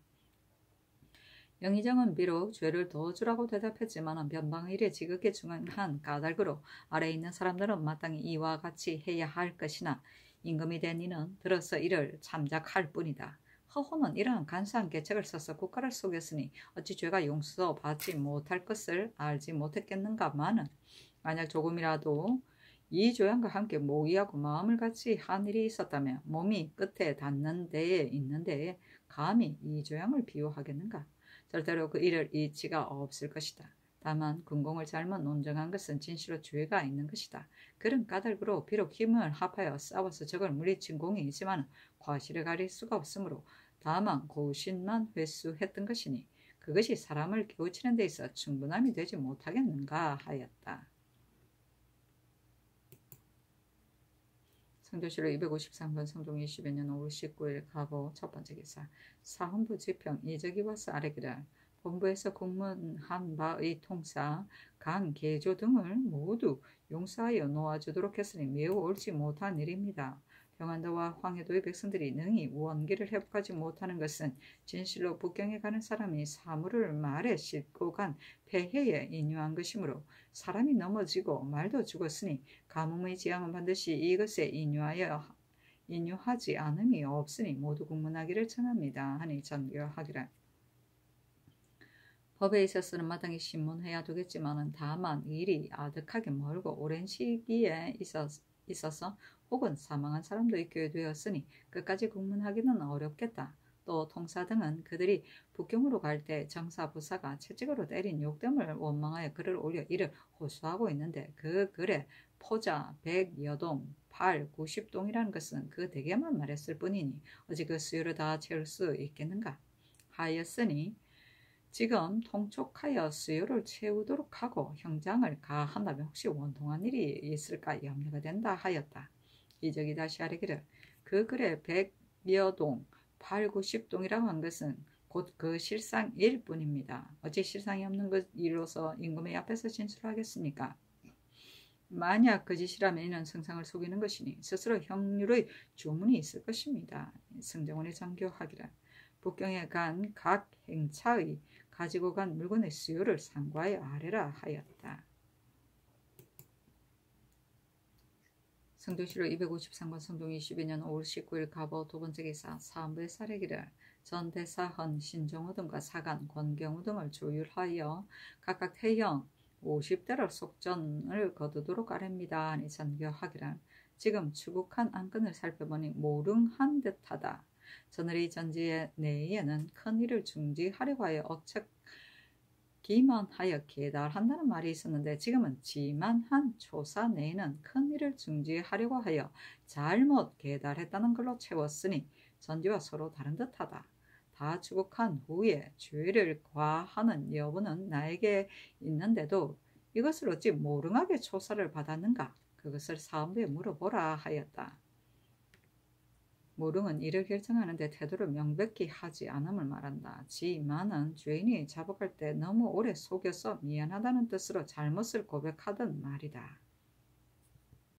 영의정은 비록 죄를 더 주라고 대답했지만 변방의 일에 지극히 중요한 까닭으로 아래에 있는 사람들은 마땅히 이와 같이 해야 할 것이나 임금이 된 이는 들어서 이를 참작할 뿐이다. 허호는 이러한 간사한 계책을 써서 국가를 속였으니 어찌 죄가 용서받지 못할 것을 알지 못했겠는가마는 만약 조금이라도 이 조양과 함께 모의하고 마음을 같이 한 일이 있었다면 몸이 끝에 닿는 데에 있는데 감히 이 조양을 비유하겠는가. 절대로 그 일을 이치가 없을 것이다. 다만 군공을 잘못 논정한 것은 진실로 죄가 있는 것이다. 그런 까닭으로 비록 힘을 합하여 싸워서 적을 물리친 공이 있지만 과실을 가릴 수가 없으므로 다만 고신만 회수했던 것이니 그것이 사람을 깨우치는 데 있어 충분함이 되지 못하겠는가 하였다. 성조실록 253권 성종 22년 5월 19일 가보 첫 번째 기사 사헌부 지평 이적이 와서 아뢰기를 본부에서 공문한 바의 통사, 강, 계조 등을 모두 용서하여 놓아주도록 했으니 매우 옳지 못한 일입니다. 평안도와 황해도의 백성들이 능히 원기를 회복하지 못하는 것은 진실로 북경에 가는 사람이 사물을 말에 싣고 간 폐해에 인유한 것이므로 사람이 넘어지고 말도 죽었으니 가뭄의 지향은 반드시 이것에 인유하지 않음이 없으니 모두 공문하기를 청합니다. 하니 전교하기를 법에 있어서는 마땅히 신문해야 되겠지만은 다만 일이 아득하게 멀고 오랜 시기에 있어서 혹은 사망한 사람도 있게 되었으니 끝까지 공문하기는 어렵겠다. 또 통사 등은 그들이 북경으로 갈 때 정사 부사가 채찍으로 때린 욕됨을 원망하여 글을 올려 이를 호소하고 있는데 그 글에 포자 100여동 8, 90동이라는 것은 그 대개만 말했을 뿐이니 어찌 그 수요를 다 채울 수 있겠는가 하였으니 지금 통촉하여 수요를 채우도록 하고 형장을 가한다면 혹시 원통한 일이 있을까 염려가 된다 하였다. 이적이 다시 아뢰기를 그 글에 100여 동 8, 90동이라고 한 것은 곧 그 실상일 뿐입니다. 어찌 실상이 없는 것이로서 임금의 앞에서 진술하겠습니까? 만약 거짓이라면 이는 성상을 속이는 것이니 스스로 형률의 주문이 있을 것입니다. 승정원의 장교하기를 북경에 간 각 행차의 가지고 간 물건의 수요를 상과에 아뢰라 하였다. 성종실록 253권 성종 22년 5월 19일 갑오 두 번째 기사 사헌부의 사례기를 전 대사헌 신정호 등과 사간 권경우 등을 조율하여 각각 태형 50대로 속전을 거두도록 아랍니다. 하니 전교하기를 지금 추국한 안건을 살펴보니 모릉한 듯하다. 저늘의 전지의 내에는 큰일을 중지하려고 하여 억척 기만하여 계달한다는 말이 있었는데 지금은 지만한 초사 내에는 큰일을 중지하려고 하여 잘못 계달했다는 걸로 채웠으니 전지와 서로 다른 듯하다. 다 추국한 후에 죄를 과하는 여부는 나에게 있는데도 이것을 어찌 모릉하게 초사를 받았는가? 그것을 사헌부에 물어보라 하였다. 모릉은 이를 결정하는데 태도를 명백히 하지 않음을 말한다. 지만은 죄인이 자복할 때 너무 오래 속여서 미안하다는 뜻으로 잘못을 고백하던 말이다.